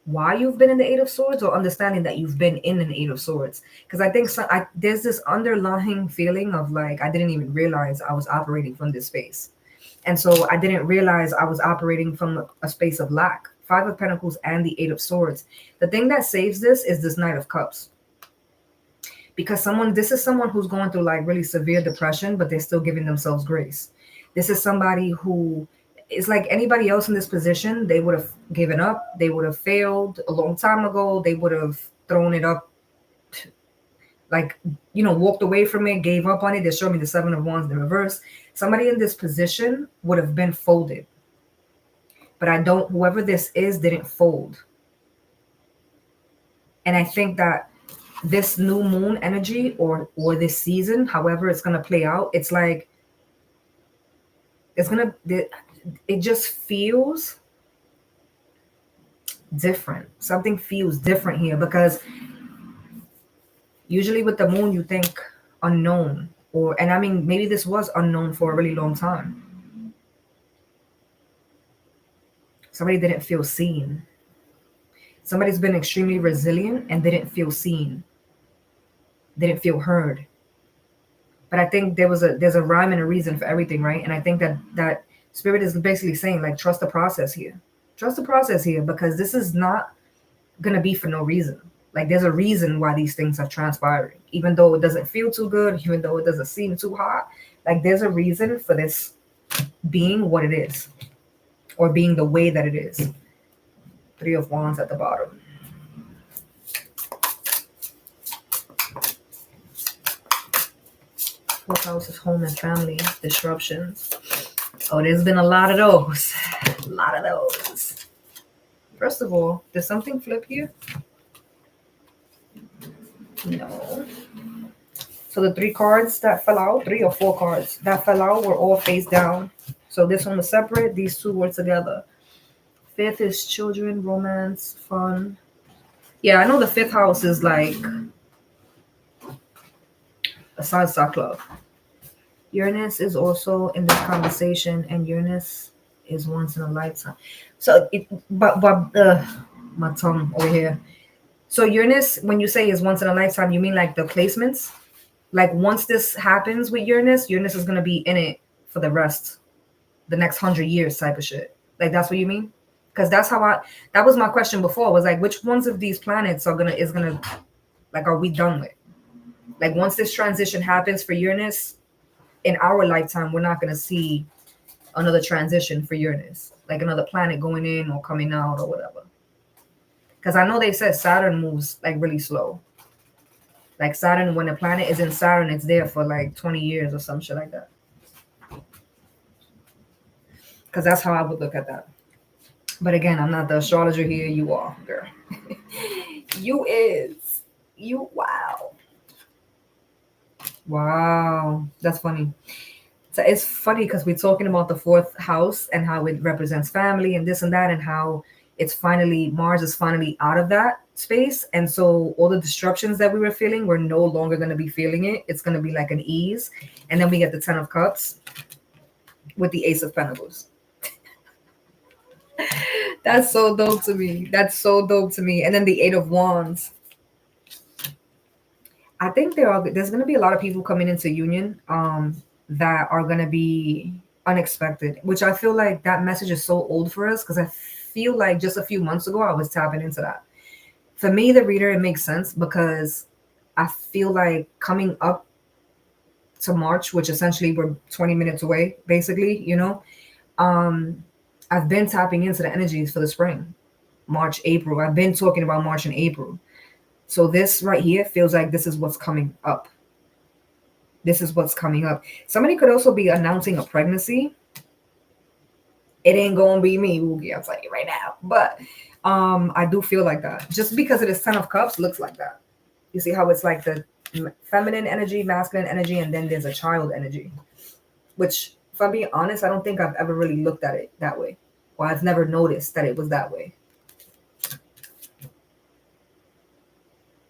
why you've been in the Eight of Swords, or understanding that you've been in an Eight of Swords. Because I think there's this underlying feeling of like, I didn't even realize I was operating from this space. And so I didn't realize I was operating from a space of lack. Five of Pentacles and the Eight of Swords. The thing that saves this is this Knight of Cups. Because this is someone who's going through like really severe depression, but they're still giving themselves grace. This is somebody who is like anybody else in this position. They would have given up. They would have failed a long time ago. They would have thrown it up, like, walked away from it, gave up on it. They showed me the Seven of Wands in reverse. Somebody in this position would have been folded. But whoever this is didn't fold. And I think that this new moon energy or this season, however it's going to play out, it's like it just feels different. Something feels different here, because usually with the moon you think unknown, and I mean maybe this was unknown for a really long time. Somebody didn't feel seen. Somebody's been extremely resilient and didn't feel seen, didn't feel heard. But I think there's a rhyme and a reason for everything, right? And I think that Spirit is basically saying, like, trust the process here. Trust the process here, because this is not gonna be for no reason. Like, there's a reason why these things are transpiring, even though it doesn't feel too good, even though it doesn't seem too hot. Like, there's a reason for this being what it is, or being the way that it is. Three of Wands at the bottom. Fourth house is home and family, disruptions. Oh, there's been a lot of those. A lot of those. First of all, did something flip here? No. So the three cards that fell out, 3 or 4 cards that fell out were all face down. So this one was separate, these two were together. Fifth is children, romance, fun. Yeah, I know the fifth house is like a salsa club. Uranus is also in this conversation, and Uranus is once in a lifetime. So, my tongue over here. So Uranus, when you say is once in a lifetime, you mean like the placements? Like once this happens with Uranus is going to be in it for the next 100 years type of shit. Like that's what you mean? Because that was my question before, was like, which ones of these planets are we done with? Like once this transition happens for Uranus, in our lifetime, we're not going to see another transition for Uranus, like another planet going in or coming out or whatever. Because I know they said Saturn moves like really slow. Like Saturn, when a planet is in Saturn, it's there for like 20 years or some shit like that. Because that's how I would look at that. But again, I'm not the astrologer here. You are, girl. Wow. Wow. That's funny. So it's funny because we're talking about the fourth house and how it represents family and this and that, and how Mars is finally out of that space. And so all the disruptions that we were feeling, we're no longer going to be feeling it. It's going to be like an ease. And then we get the 10 of Cups with the Ace of Pentacles. That's so dope to me. And then the 8 of Wands. I think there's going to be a lot of people coming into union that are going to be unexpected, which I feel like that message is so old for us, because I feel like just a few months ago I was tapping into that. For me, the reader, it makes sense, because I feel like coming up to March, which essentially we're 20 minutes away, basically, I've been tapping into the energies for the spring, March, April. I've been talking about March and April. So this right here feels like this is what's coming up. This is what's coming up. Somebody could also be announcing a pregnancy. It ain't gonna be me, Oogie. I'll tell you right now. But I do feel like that. Just because it is 10 of cups looks like that. You see how it's like the feminine energy, masculine energy, and then there's a child energy. Which, if I'm being honest, I don't think I've ever really looked at it that way. Or I've never noticed that it was that way.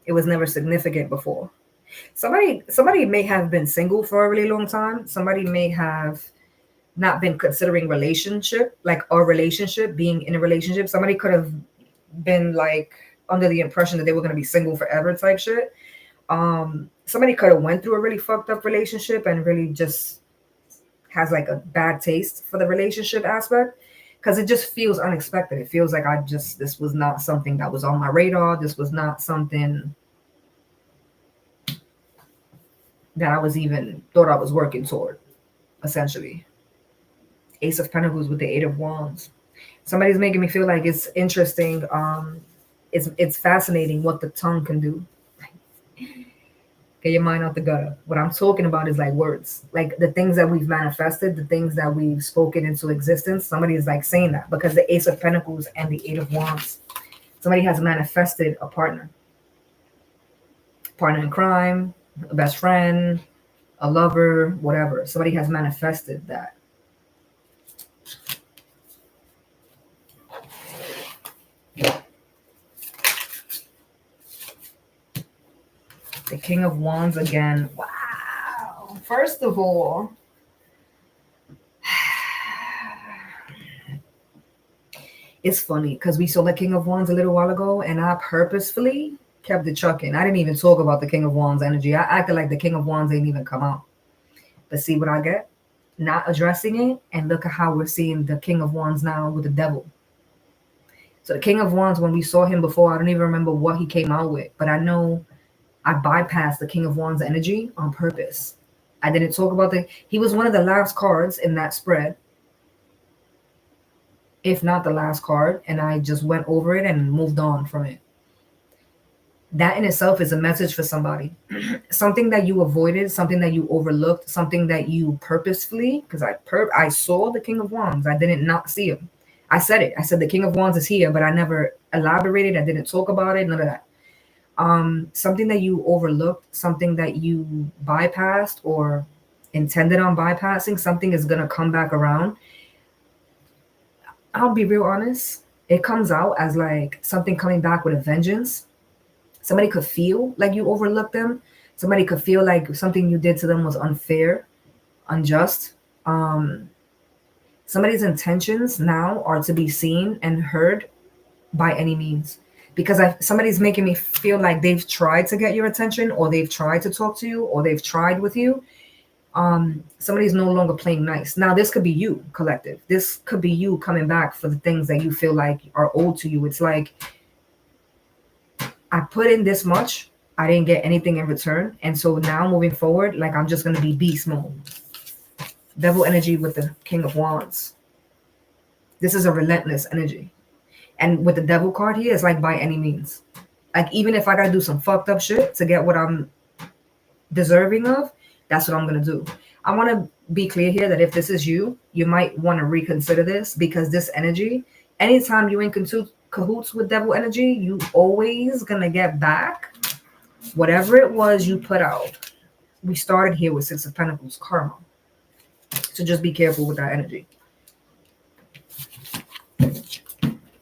It was never significant before. Somebody may have been single for a really long time. Somebody may have not been considering relationship, like a relationship, being in a relationship. Somebody could have been like under the impression that they were going to be single forever type shit. Somebody could have went through a really fucked up relationship and really just has like a bad taste for the relationship aspect, because it just feels unexpected. It feels like this was not something that was on my radar. This was not something that I was even thought I was working toward, essentially. Ace of Pentacles with the Eight of Wands. Somebody's making me feel like it's interesting. It's fascinating what the tongue can do. Get your mind out the gutter. What I'm talking about is like words, like the things that we've manifested, the things that we've spoken into existence. Somebody is like saying that because the Ace of Pentacles and the Eight of Wands. Somebody has manifested a partner in crime, a best friend, a lover, whatever. Somebody has manifested that. The King of Wands again. Wow. First of all, it's funny because we saw the King of Wands a little while ago and I purposefully kept it chucking. I didn't even talk about the King of Wands energy. I acted like the King of Wands ain't even come out. But see what I get? Not addressing it, and look at how we're seeing the King of Wands now with the Devil. So the King of Wands, when we saw him before, I don't even remember what he came out with, but I know I bypassed the King of Wands energy on purpose. I didn't talk about he was one of the last cards in that spread, if not the last card, and I just went over it and moved on from it. That in itself is a message for somebody. Something that you avoided, something that you overlooked, something that you purposefully, because I saw the King of Wands. I didn't not see him. I said it. I said the King of Wands is here, but I never elaborated. I didn't talk about it, none of that. Something that you overlooked, something that you bypassed or intended on bypassing, something is going to come back around. I'll be real honest. It comes out as like something coming back with a vengeance. Somebody could feel like you overlooked them. Somebody could feel like something you did to them was unfair, unjust. Somebody's intentions now are to be seen and heard by any means. Because somebody's making me feel like they've tried to get your attention, or they've tried to talk to you, or they've tried with you. Somebody's no longer playing nice. Now, this could be you, collective. This could be you coming back for the things that you feel like are owed to you. It's like, I put in this much. I didn't get anything in return. And so now moving forward, like I'm just going to be beast mode. Devil energy with the King of Wands. This is a relentless energy. And with the Devil card here, it's like by any means. Like even if I got to do some fucked up shit to get what I'm deserving of, that's what I'm going to do. I want to be clear here that if this is you, you might want to reconsider this, because this energy, anytime you're in cahoots with Devil energy, you always going to get back whatever it was you put out. We started here with Six of Pentacles, karma. So just be careful with that energy.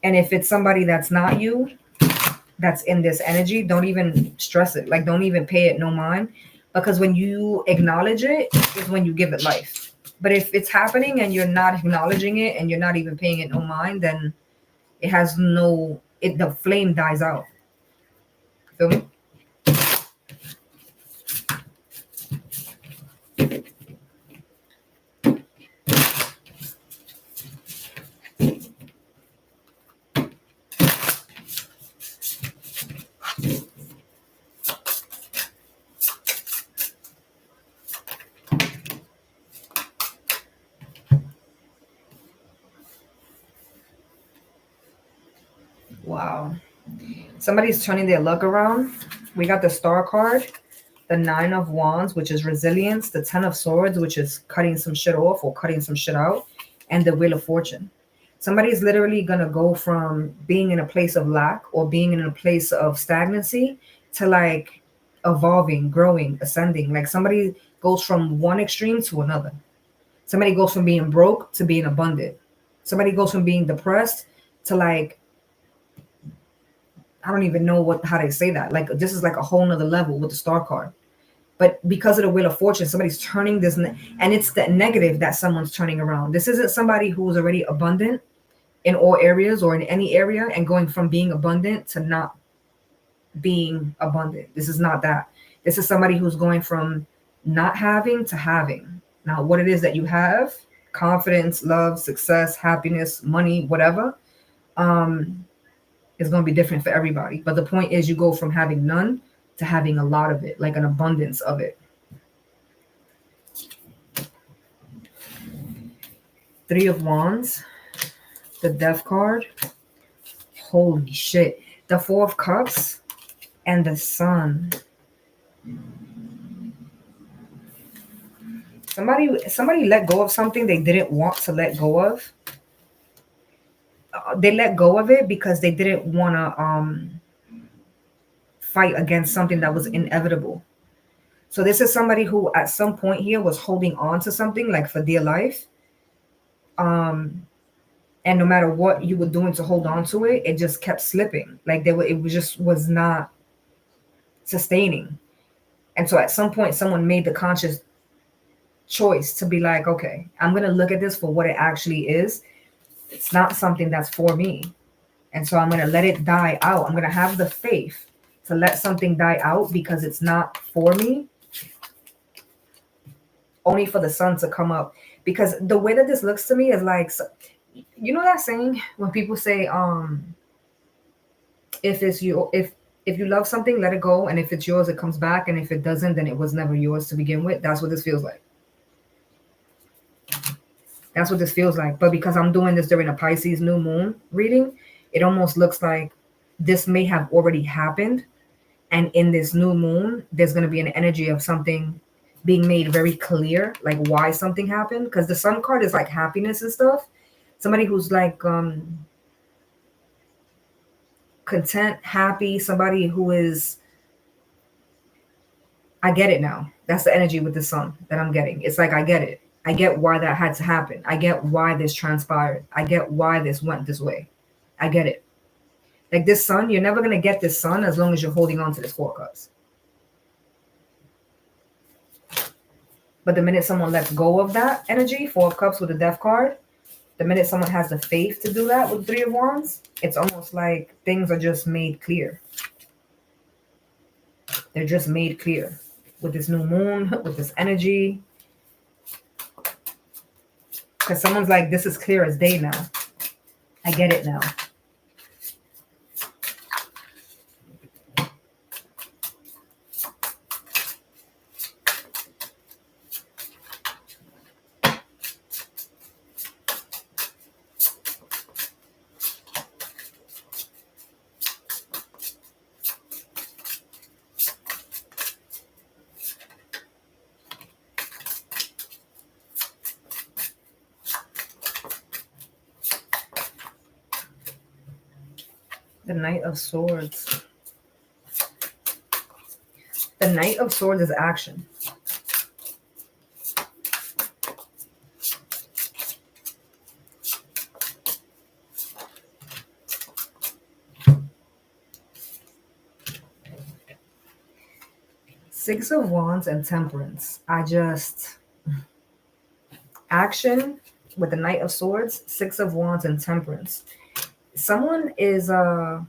And if it's somebody that's not you, that's in this energy, don't even stress it. Like, don't even pay it no mind. Because when you acknowledge it, is when you give it life. But if it's happening and you're not acknowledging it and you're not even paying it no mind, then it has the flame dies out. Feel me? Wow. Somebody's turning their luck around. We got the Star card, the Nine of Wands, which is resilience, the Ten of Swords, which is cutting some shit off or cutting some shit out, and the Wheel of Fortune. Somebody's literally going to go from being in a place of lack or being in a place of stagnancy to like evolving, growing, ascending. Like somebody goes from one extreme to another. Somebody goes from being broke to being abundant. Somebody goes from being depressed to like, I don't even know how they say that. Like this is like a whole nother level with the star card. But because of the wheel of fortune, somebody's turning this, and it's the negative that someone's turning around. This isn't somebody who is already abundant in all areas or in any area and going from being abundant to not being abundant. This is not that. This is somebody who's going from not having to having. Now, what it is that you have, confidence, love, success, happiness, money, whatever, is going to be different for everybody. But the point is you go from having none to having a lot of it, like an abundance of it. Three of Wands, the Death card. Holy shit. The Four of Cups and the Sun. Somebody let go of something they didn't want to let go of. They let go of it because they didn't want to fight against something that was inevitable. So this is somebody who at some point here was holding on to something like for dear life. And no matter what you were doing to hold on to it, it just kept slipping. Like it was not sustaining. And so at some point someone made the conscious choice to be like, okay, I'm going to look at this for what it actually is. It's not something that's for me. And so I'm going to let it die out. I'm going to have the faith to let something die out because it's not for me. Only for the sun to come up. Because the way that this looks to me is like, you know that saying when people say, if you love something, let it go. And if it's yours, it comes back. And if it doesn't, then it was never yours to begin with. That's what this feels like. That's what this feels like. But because I'm doing this during a Pisces new moon reading, it almost looks like this may have already happened. And in this new moon, there's going to be an energy of something being made very clear, like why something happened. Because the Sun card is like happiness and stuff. Somebody who's like content, happy, somebody who is, I get it now. That's the energy with the Sun that I'm getting. It's like, I get it. I get why that had to happen. I get why this transpired. I get why this went this way. I get it. Like this Sun, you're never going to get this Sun as long as you're holding on to this Four of Cups. But the minute someone lets go of that energy, Four of Cups with the Death card, the minute someone has the faith to do that with Three of Wands, it's almost like things are just made clear. They're just made clear with this new moon, with this energy. Because someone's like, this is clear as day now. I get it now. The Knight of Swords. The Knight of Swords is action. Six of Wands and Temperance. Action with the Knight of Swords, Six of Wands and Temperance. Someone is I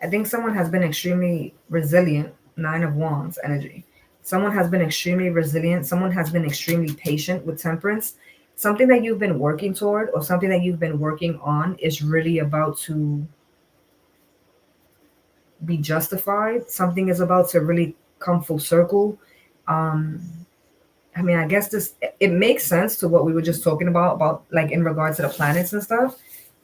think someone has been extremely resilient. Nine of Wands energy. Someone has been extremely resilient. Someone has been extremely patient with Temperance. Something that you've been working toward or something that you've been working on is really about to be justified. Something is about to really come full circle. I mean, I guess it makes sense to what we were just talking about like in regards to the planets and stuff,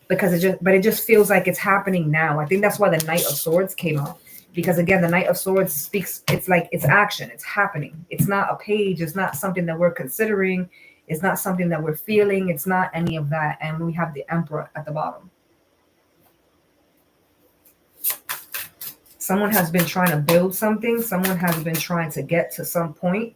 because it just feels like it's happening now. I think that's why the Knight of Swords came out, Because again, the Knight of Swords speaks, it's like it's action, it's happening. It's not a page, it's not something that we're considering, it's not something that we're feeling, it's not any of that. And we have the Emperor at the bottom. Someone has been trying to build something, someone has been trying to get to some point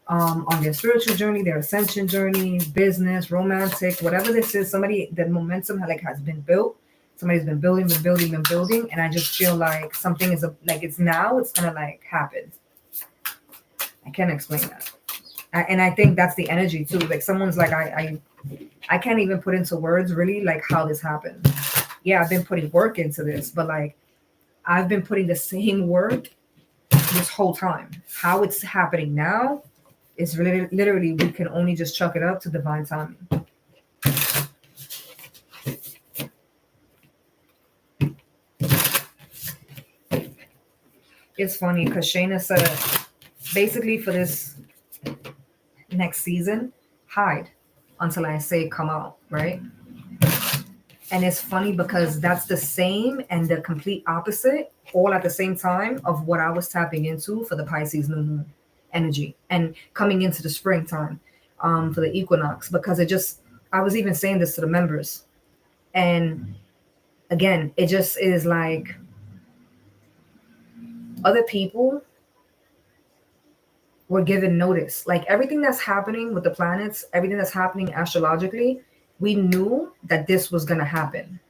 on their spiritual journey, their ascension journey, business, romantic, whatever this is. Somebody, the momentum has been built. Somebody's been building, and I just feel like something is like it's now. It's gonna like happen. I can't explain that, and I think that's the energy too. Like someone's like I can't even put into words really like how this happened. Yeah, I've been putting work into this, but like I've been putting the same work this whole time. How it's happening now is really literally we can only just chuck it up to divine timing. It's funny because Shayna said basically for this next season, hide until I say come out, right? And it's funny because that's the same and the complete opposite all at the same time of what I was tapping into for the Pisces new moon energy and coming into the springtime for the equinox, because it just, I was even saying this to the members. And again, it just is like other people were given notice. Like everything that's happening with the planets, everything that's happening astrologically, we knew that this was going to happen.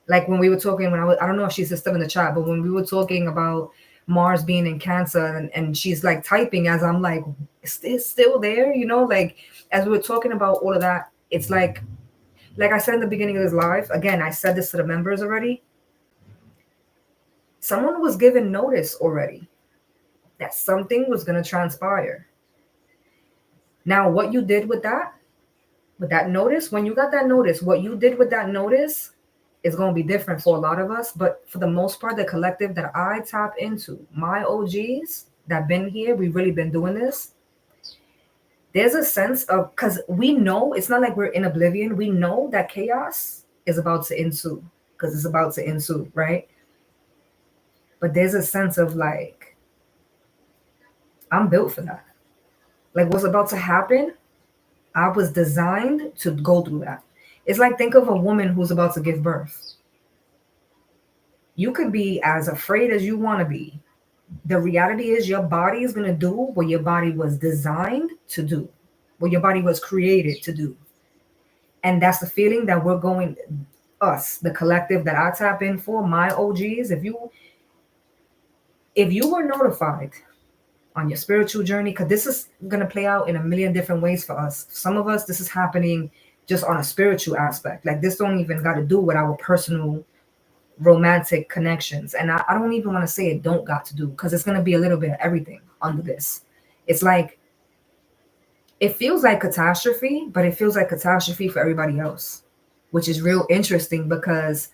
Like when we were talking, I don't know if she's still in the chat, but when we were talking about Mars being in Cancer and she's like typing as I'm like, it's still there, you know, like as we were talking about all of that, it's like I said in the beginning of this live, again, I said this to the members already. Someone was given notice already that something was going to transpire. Now, what you did with that notice, when you got that notice, what you did with that notice is going to be different for a lot of us. But for the most part, the collective that I tap into, my OGs that been here, we've really been doing this. There's a sense of, because we know, it's not like we're in oblivion. We know that chaos is about to ensue, because it's about to ensue, right? But there's a sense of like, I'm built for that. Like what's about to happen, I was designed to go through that. It's like, think of a woman who's about to give birth. You could be as afraid as you want to be. The reality is your body is going to do what your body was designed to do, what your body was created to do. And that's the feeling that we're going, us, the collective that I tap in for, my OGs. If you were notified on your spiritual journey, because this is going to play out in a million different ways for us. Some of us, this is happening just on a spiritual aspect. Like this don't even got to do with our personal romantic connections. And I don't even want to say it don't got to do, because it's going to be a little bit of everything under this. It's like, it feels like catastrophe, but it feels like catastrophe for everybody else, which is real interesting because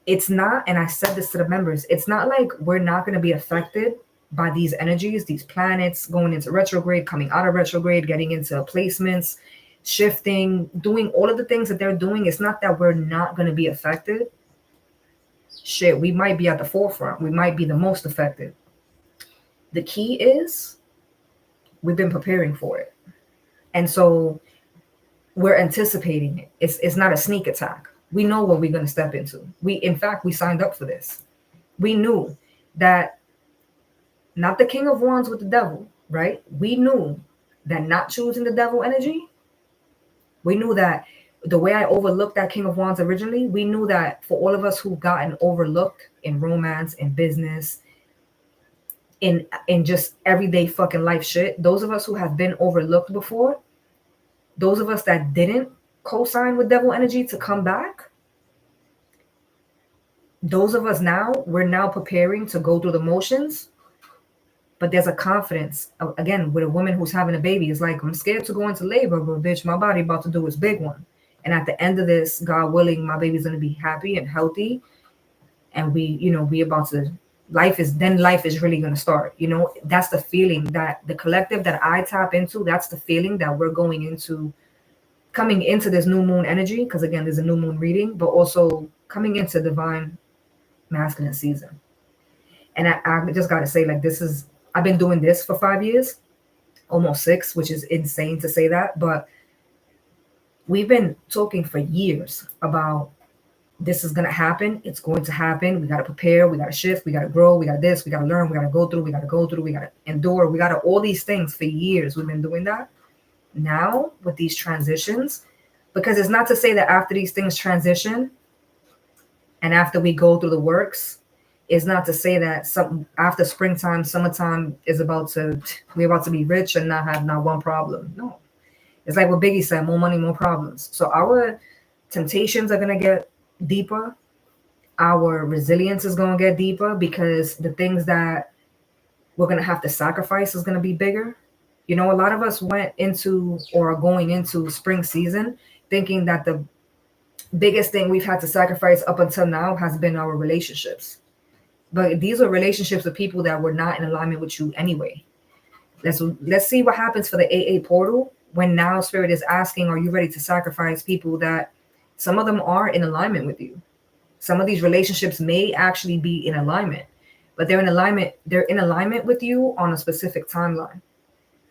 it's not, and I said this to the members, it's not like we're not going to be affected by these energies, these planets going into retrograde, coming out of retrograde, getting into placements, shifting, doing all of the things that they're doing. It's not that we're not going to be affected. Shit, we might be at the forefront. We might be the most affected. The key is we've been preparing for it. And so we're anticipating it. It's not a sneak attack. We know what we're going to step into. In fact, we signed up for this. We knew that not the King of Wands with the devil, right? We knew that not choosing the devil energy, we knew that the way I overlooked that King of Wands originally, we knew that for all of us who've gotten overlooked in romance, in business, in just everyday fucking life shit, those of us who have been overlooked before, those of us that didn't co-sign with devil energy to come back, those of us now, we're now preparing to go through the motions. But there's a confidence, again, with a woman who's having a baby. It's like, I'm scared to go into labor, but bitch, my body about to do its big one. And at the end of this, God willing, my baby's going to be happy and healthy. And we about to, life is really going to start. You know, that's the feeling that the collective that I tap into, that's the feeling that we're coming into this new moon energy. Because again, there's a new moon reading, but also coming into divine masculine season. And I just got to say, like, I've been doing this for 5 years, almost 6, which is insane to say that. But we've been talking for years about this is going to happen. It's going to happen. We got to prepare. We got to shift. We got to grow. We got this. We got to learn. We got to go through. We got to go through. We got to endure. We got to all these things for years. We've been doing that. Now with these transitions, because it's not to say that after these things transition and after we go through the works, it's not to say that after springtime, summertime we're about to be rich and not have not one problem. No, it's like what Biggie said: more money, more problems. So our temptations are gonna get deeper. Our resilience is gonna get deeper because the things that we're gonna have to sacrifice is gonna be bigger. You know, a lot of us went into or are going into spring season thinking that the biggest thing we've had to sacrifice up until now has been our relationships. But these are relationships with people that were not in alignment with you anyway. Let's see what happens for the AA portal when now Spirit is asking, are you ready to sacrifice people that some of them are in alignment with you? Some of these relationships may actually be in alignment, but they're in alignment with you on a specific timeline.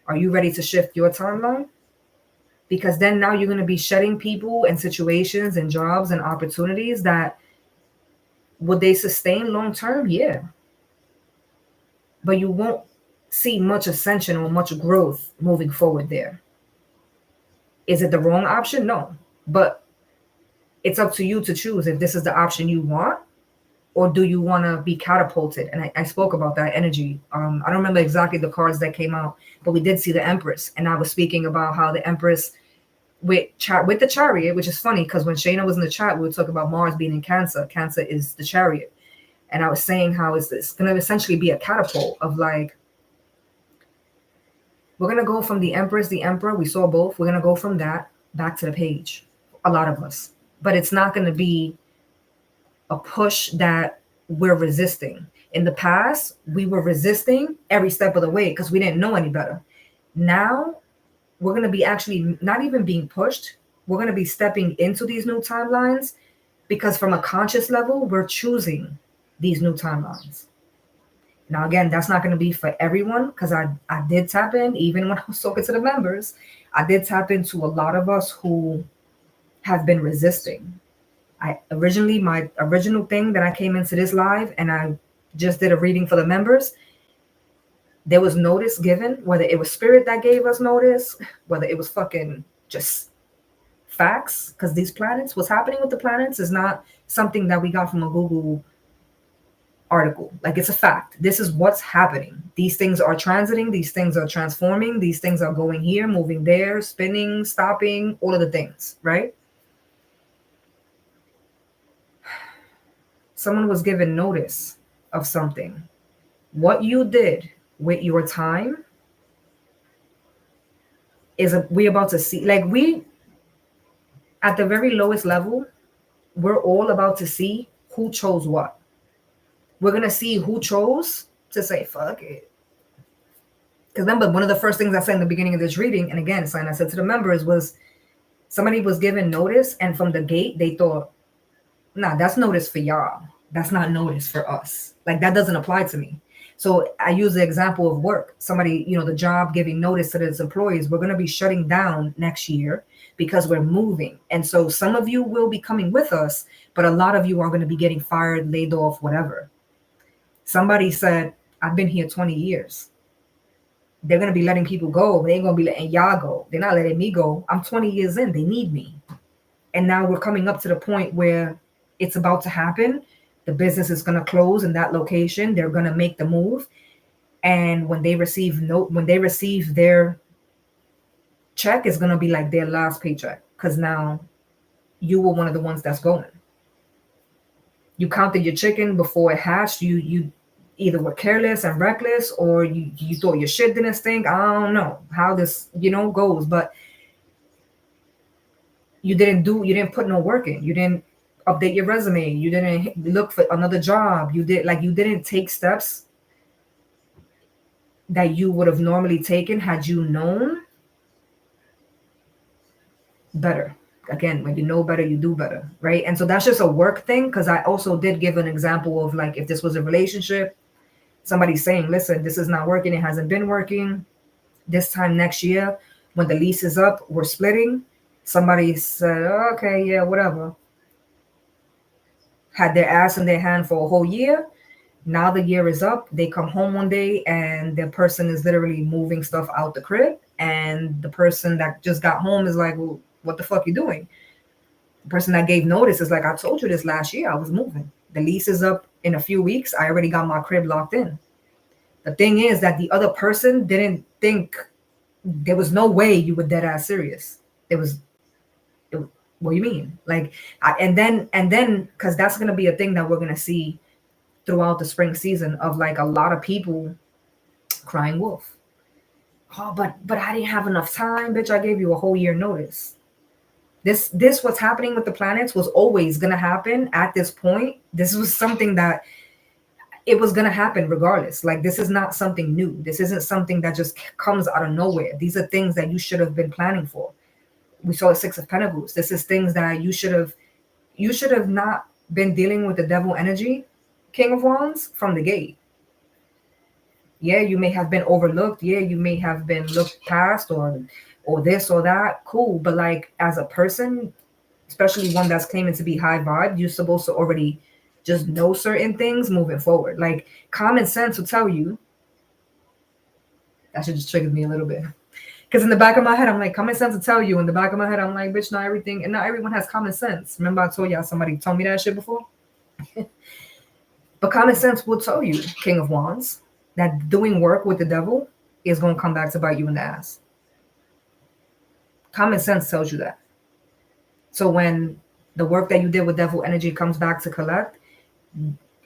Are you ready to shift your timeline? Because then now you're going to be shedding people and situations and jobs and opportunities that would they sustain long term? Yeah. But you won't see much ascension or much growth moving forward there. Is it the wrong option? No. But it's up to you to choose if this is the option you want, or do you want to be catapulted? And I spoke about that energy. I don't remember exactly the cards that came out, but we did see the Empress. And I was speaking about how the Empress with the Chariot, which is funny because when Shayna was in the chat, we were talking about Mars being in Cancer. Cancer is the Chariot. And I was saying how it's going to essentially be a catapult of like, we're going to go from the Empress, the Emperor. We saw both. We're going to go from that back to the Page. A lot of us. But it's not going to be a push that we're resisting. In the past, we were resisting every step of the way because we didn't know any better. Now, we're going to be actually not even being pushed. We're going to be stepping into these new timelines because from a conscious level, we're choosing these new timelines. Now, again, that's not going to be for everyone because I did tap in, even when I was talking to the members, I did tap into a lot of us who have been resisting. My original thing that I came into this live and I just did a reading for the members, there was notice given, whether it was Spirit that gave us notice, whether it was fucking just facts, because these planets, what's happening with the planets is not something that we got from a Google article. Like, it's a fact. This is what's happening. These things are transiting. These things are transforming. These things are going here, moving there, spinning, stopping, all of the things, right? Someone was given notice of something. What you did with your time we about to see. Like, we, at the very lowest level, we're all about to see who chose what. We're going to see who chose to say, fuck it. Because remember, one of the first things I said in the beginning of this reading, and again, something I said to the members was, somebody was given notice, and from the gate, they thought, nah, that's notice for y'all. That's not notice for us. Like, that doesn't apply to me. So I use the example of work. Somebody, the job giving notice to its employees, we're going to be shutting down next year because we're moving. And so some of you will be coming with us, but a lot of you are going to be getting fired, laid off, whatever. Somebody said, I've been here 20 years. They're going to be letting people go. They ain't going to be letting y'all go. They're not letting me go. I'm 20 years in. They need me. And now we're coming up to the point where it's about to happen. The business is going to close in that location. They're going to make the move. And when they receive their check, it's going to be like their last paycheck. Because now you were one of the ones that's going. You counted your chicken before it hatched. You either were careless and reckless, or you thought your shit didn't stink. I don't know how this, goes, but you didn't put no work in. You didn't update your resume. You didn't look for another job. You didn't take steps that you would have normally taken had you known better. Again, when you know better, you do better, right? And so that's just a work thing, because I also did give an example of, like, if this was a relationship, Somebody's saying, listen, this is not working. It hasn't been working. This time next year, when the lease is up, we're splitting. Somebody said, okay, yeah, whatever. Had their ass in their hand for a whole year. Now the year is up. They come home one day and the person is literally moving stuff out the crib. And the person that just got home is like, well, what the fuck you doing? The person that gave notice is like, I told you this last year. I was moving. The lease is up in a few weeks. I already got my crib locked in. The thing is that the other person didn't think, there was no way you were dead ass serious. What do you mean? Like, and then, because that's going to be a thing that we're going to see throughout the spring season of like a lot of people crying wolf. Oh, but I didn't have enough time, bitch. I gave you a whole year notice. This what's happening with the planets was always going to happen at this point. This was something that it was going to happen regardless. Like, this is not something new. This isn't something that just comes out of nowhere. These are things that you should have been planning for. We saw a Six of Pentacles. This is things that you should have not been dealing with the devil energy, King of Wands, from the gate. Yeah, you may have been overlooked. Yeah, you may have been looked past or this or that. Cool. But like, as a person, especially one that's claiming to be high vibe, you're supposed to already just know certain things moving forward. Like, common sense will tell you. That should just trigger me a little bit. Because in the back of my head, I'm like, common sense will tell you. In the back of my head, I'm like, bitch, not everything. And not everyone has common sense. Remember I told y'all somebody told me that shit before? But common sense will tell you, King of Wands, that doing work with the devil is going to come back to bite you in the ass. Common sense tells you that. So when the work that you did with devil energy comes back to collect,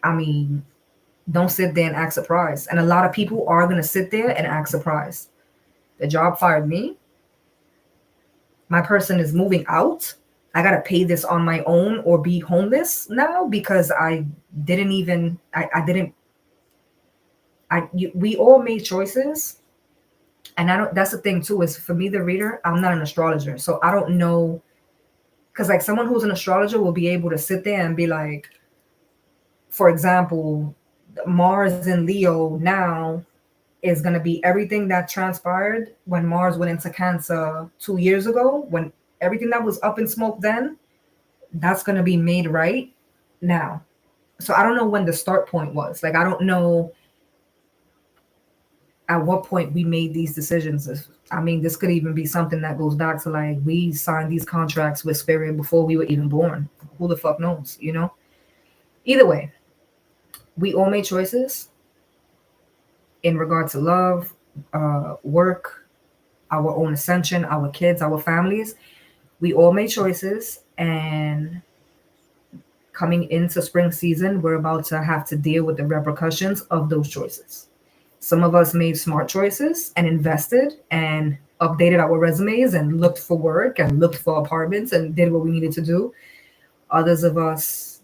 I mean, don't sit there and act surprised. And a lot of people are going to sit there and act surprised. The job fired me. My person is moving out. I got to pay this on my own or be homeless now because we all made choices. And that's the thing too, is for me, the reader, I'm not an astrologer. So I don't know. Because like someone who's an astrologer will be able to sit there and be like, for example, Mars in Leo now is going to be everything that transpired when Mars went into Cancer 2 years ago, when everything that was up in smoke then, that's going to be made right now. So I don't know when the start point was. Like, I don't know at what point we made these decisions. I mean, this could even be something that goes back to like, we signed these contracts with Spirit before we were even born. Who the fuck knows, you know? Either way, we all made choices in regard to love, work, our own ascension, our kids, our families. We all made choices, and coming into spring season, we're about to have to deal with the repercussions of those choices. Some of us made smart choices and invested and updated our resumes and looked for work and looked for apartments and did what we needed to do. Others of us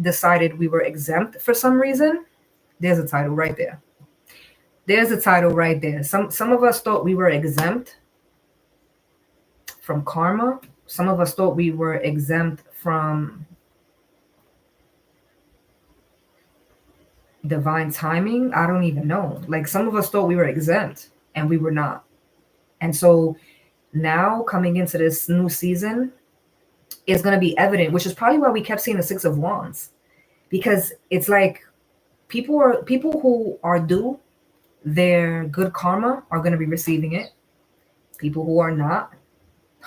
decided we were exempt for some reason. There's a title right there. There's a title right there. Some of us thought we were exempt from karma. Some of us thought we were exempt from divine timing. I don't even know. Like, some of us thought we were exempt and we were not. And so now coming into this new season is going to be evident, which is probably why we kept seeing the Six of Wands, because it's like people who are due their good karma are going to be receiving it. People who are not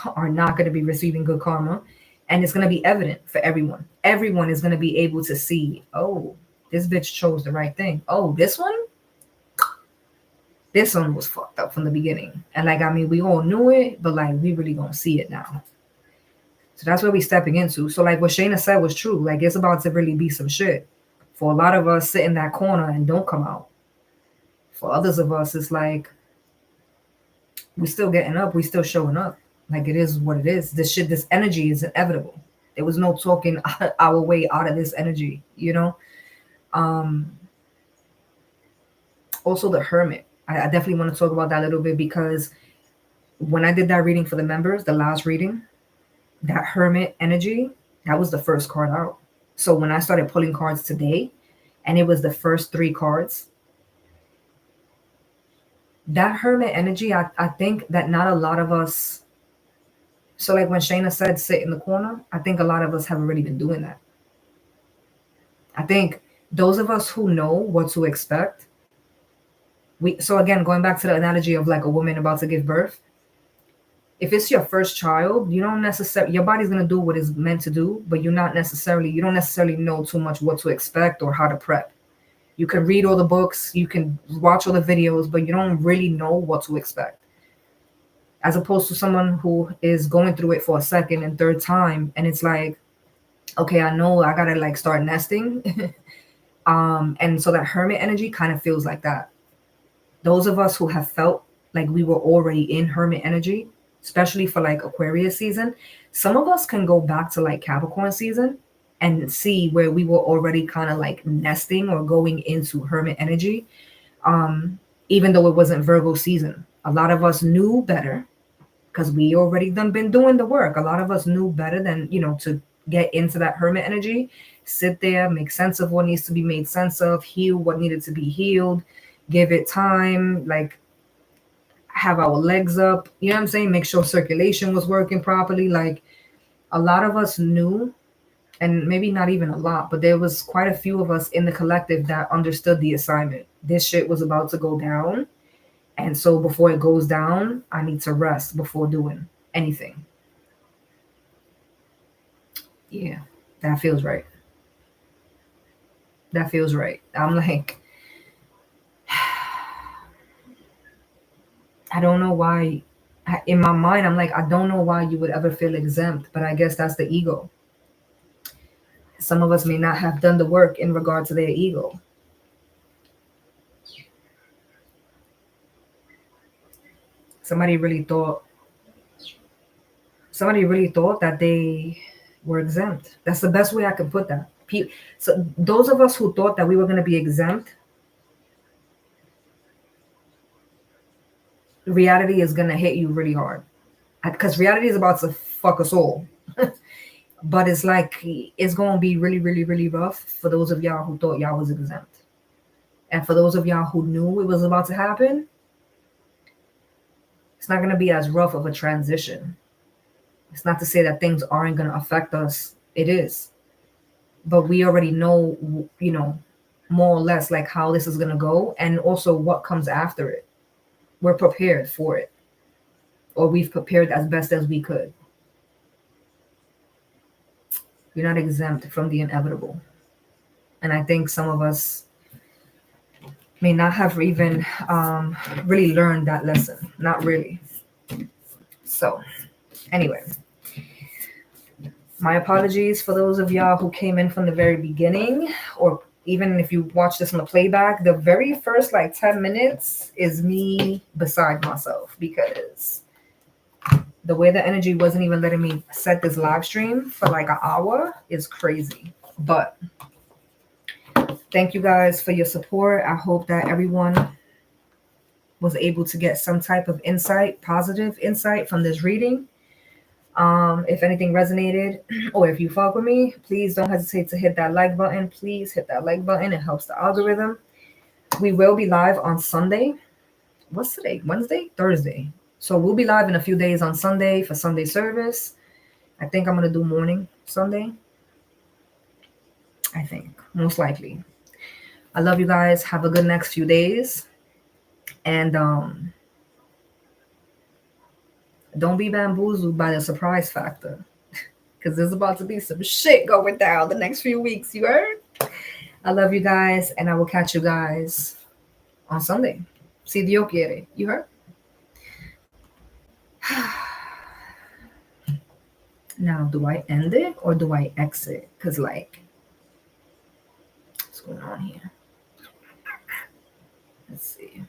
going to be receiving good karma. And it's going to be evident for everyone. Everyone is going to be able to see, oh, this bitch chose the right thing. Oh, this one was fucked up from the beginning. And like, I mean, we all knew it, but like, we really gonna see it now. So that's where we stepping into. So like what Shayna said was true. Like, it's about to really be some shit. For a lot of us, sit in that corner and don't come out. For others of us, it's like, we still getting up. We still showing up. Like, it is what it is. This energy is inevitable. There was no talking our way out of this energy, you know? Also the Hermit. I definitely want to talk about that a little bit, because when I did that reading for the members, the last reading, that Hermit energy, that was the first card out. So when I started pulling cards today, and it was the first 3 cards. That Hermit energy, I think that not a lot of us, so like when Shayna said sit in the corner, I think a lot of us have already been doing that. I think those of us who know what to expect, so again, going back to the analogy of like a woman about to give birth, if it's your first child, you don't necessarily, your body's going to do what it's meant to do, but you don't necessarily know too much what to expect or how to prep. You can read all the books, you can watch all the videos, but you don't really know what to expect. As opposed to someone who is going through it for a second and third time, and it's like, okay, I know I gotta like start nesting. And so that Hermit energy kind of feels like that. Those of us who have felt like we were already in Hermit energy, especially for like Aquarius season, some of us can go back to like Capricorn season and see where we were already kind of like nesting or going into Hermit energy. Even though it wasn't Virgo season, a lot of us knew better because we already been doing the work. A lot of us knew better than, to get into that Hermit energy, sit there, make sense of what needs to be made sense of, heal what needed to be healed, give it time, like have our legs up, you know what I'm saying? Make sure circulation was working properly. Like a lot of us knew, and maybe not even a lot, but there was quite a few of us in the collective that understood the assignment. This shit was about to go down. And so before it goes down, I need to rest before doing anything. Yeah, that feels right. That feels right. I'm like, I don't know why. In my mind, I'm like, I don't know why you would ever feel exempt, but I guess that's the ego. Some of us may not have done the work in regard to their ego. Somebody really thought that they were exempt. That's the best way I could put that. So those of us who thought that we were going to be exempt, reality is going to hit you really hard, because reality is about to fuck us all. But it's like, it's going to be really, really, really rough for those of y'all who thought y'all was exempt. And for those of y'all who knew it was about to happen, it's not going to be as rough of a transition. It's not to say that things aren't going to affect us. It is. But we already know, more or less like how this is going to go, and also what comes after it. We're prepared for it, or we've prepared as best as we could. You're not exempt from the inevitable. And I think some of us may not have even really learned that lesson. Not really. So anyway, my apologies for those of y'all who came in from the very beginning, or even if you watch this on the playback, the very first like 10 minutes is me beside myself, because the way the energy wasn't even letting me set this live stream for like an hour is crazy. But thank you guys for your support. I hope that everyone was able to get some type of insight, positive insight from this reading. If anything resonated, or if you fuck with me, please don't hesitate to hit that like button. Please hit that like button. It helps the algorithm. We will be live on Sunday. What's today? Wednesday? Thursday. So we'll be live in a few days on Sunday for Sunday service. I think I'm going to do morning Sunday. I think, most likely. I love you guys. Have a good next few days. And don't be bamboozled by the surprise factor, because there's about to be some shit going down the next few weeks. You heard? I love you guys, and I will catch you guys on Sunday. Si Dios quiere. You heard? Now, do I end it or do I exit? Because, like, what's going on here? Let's see.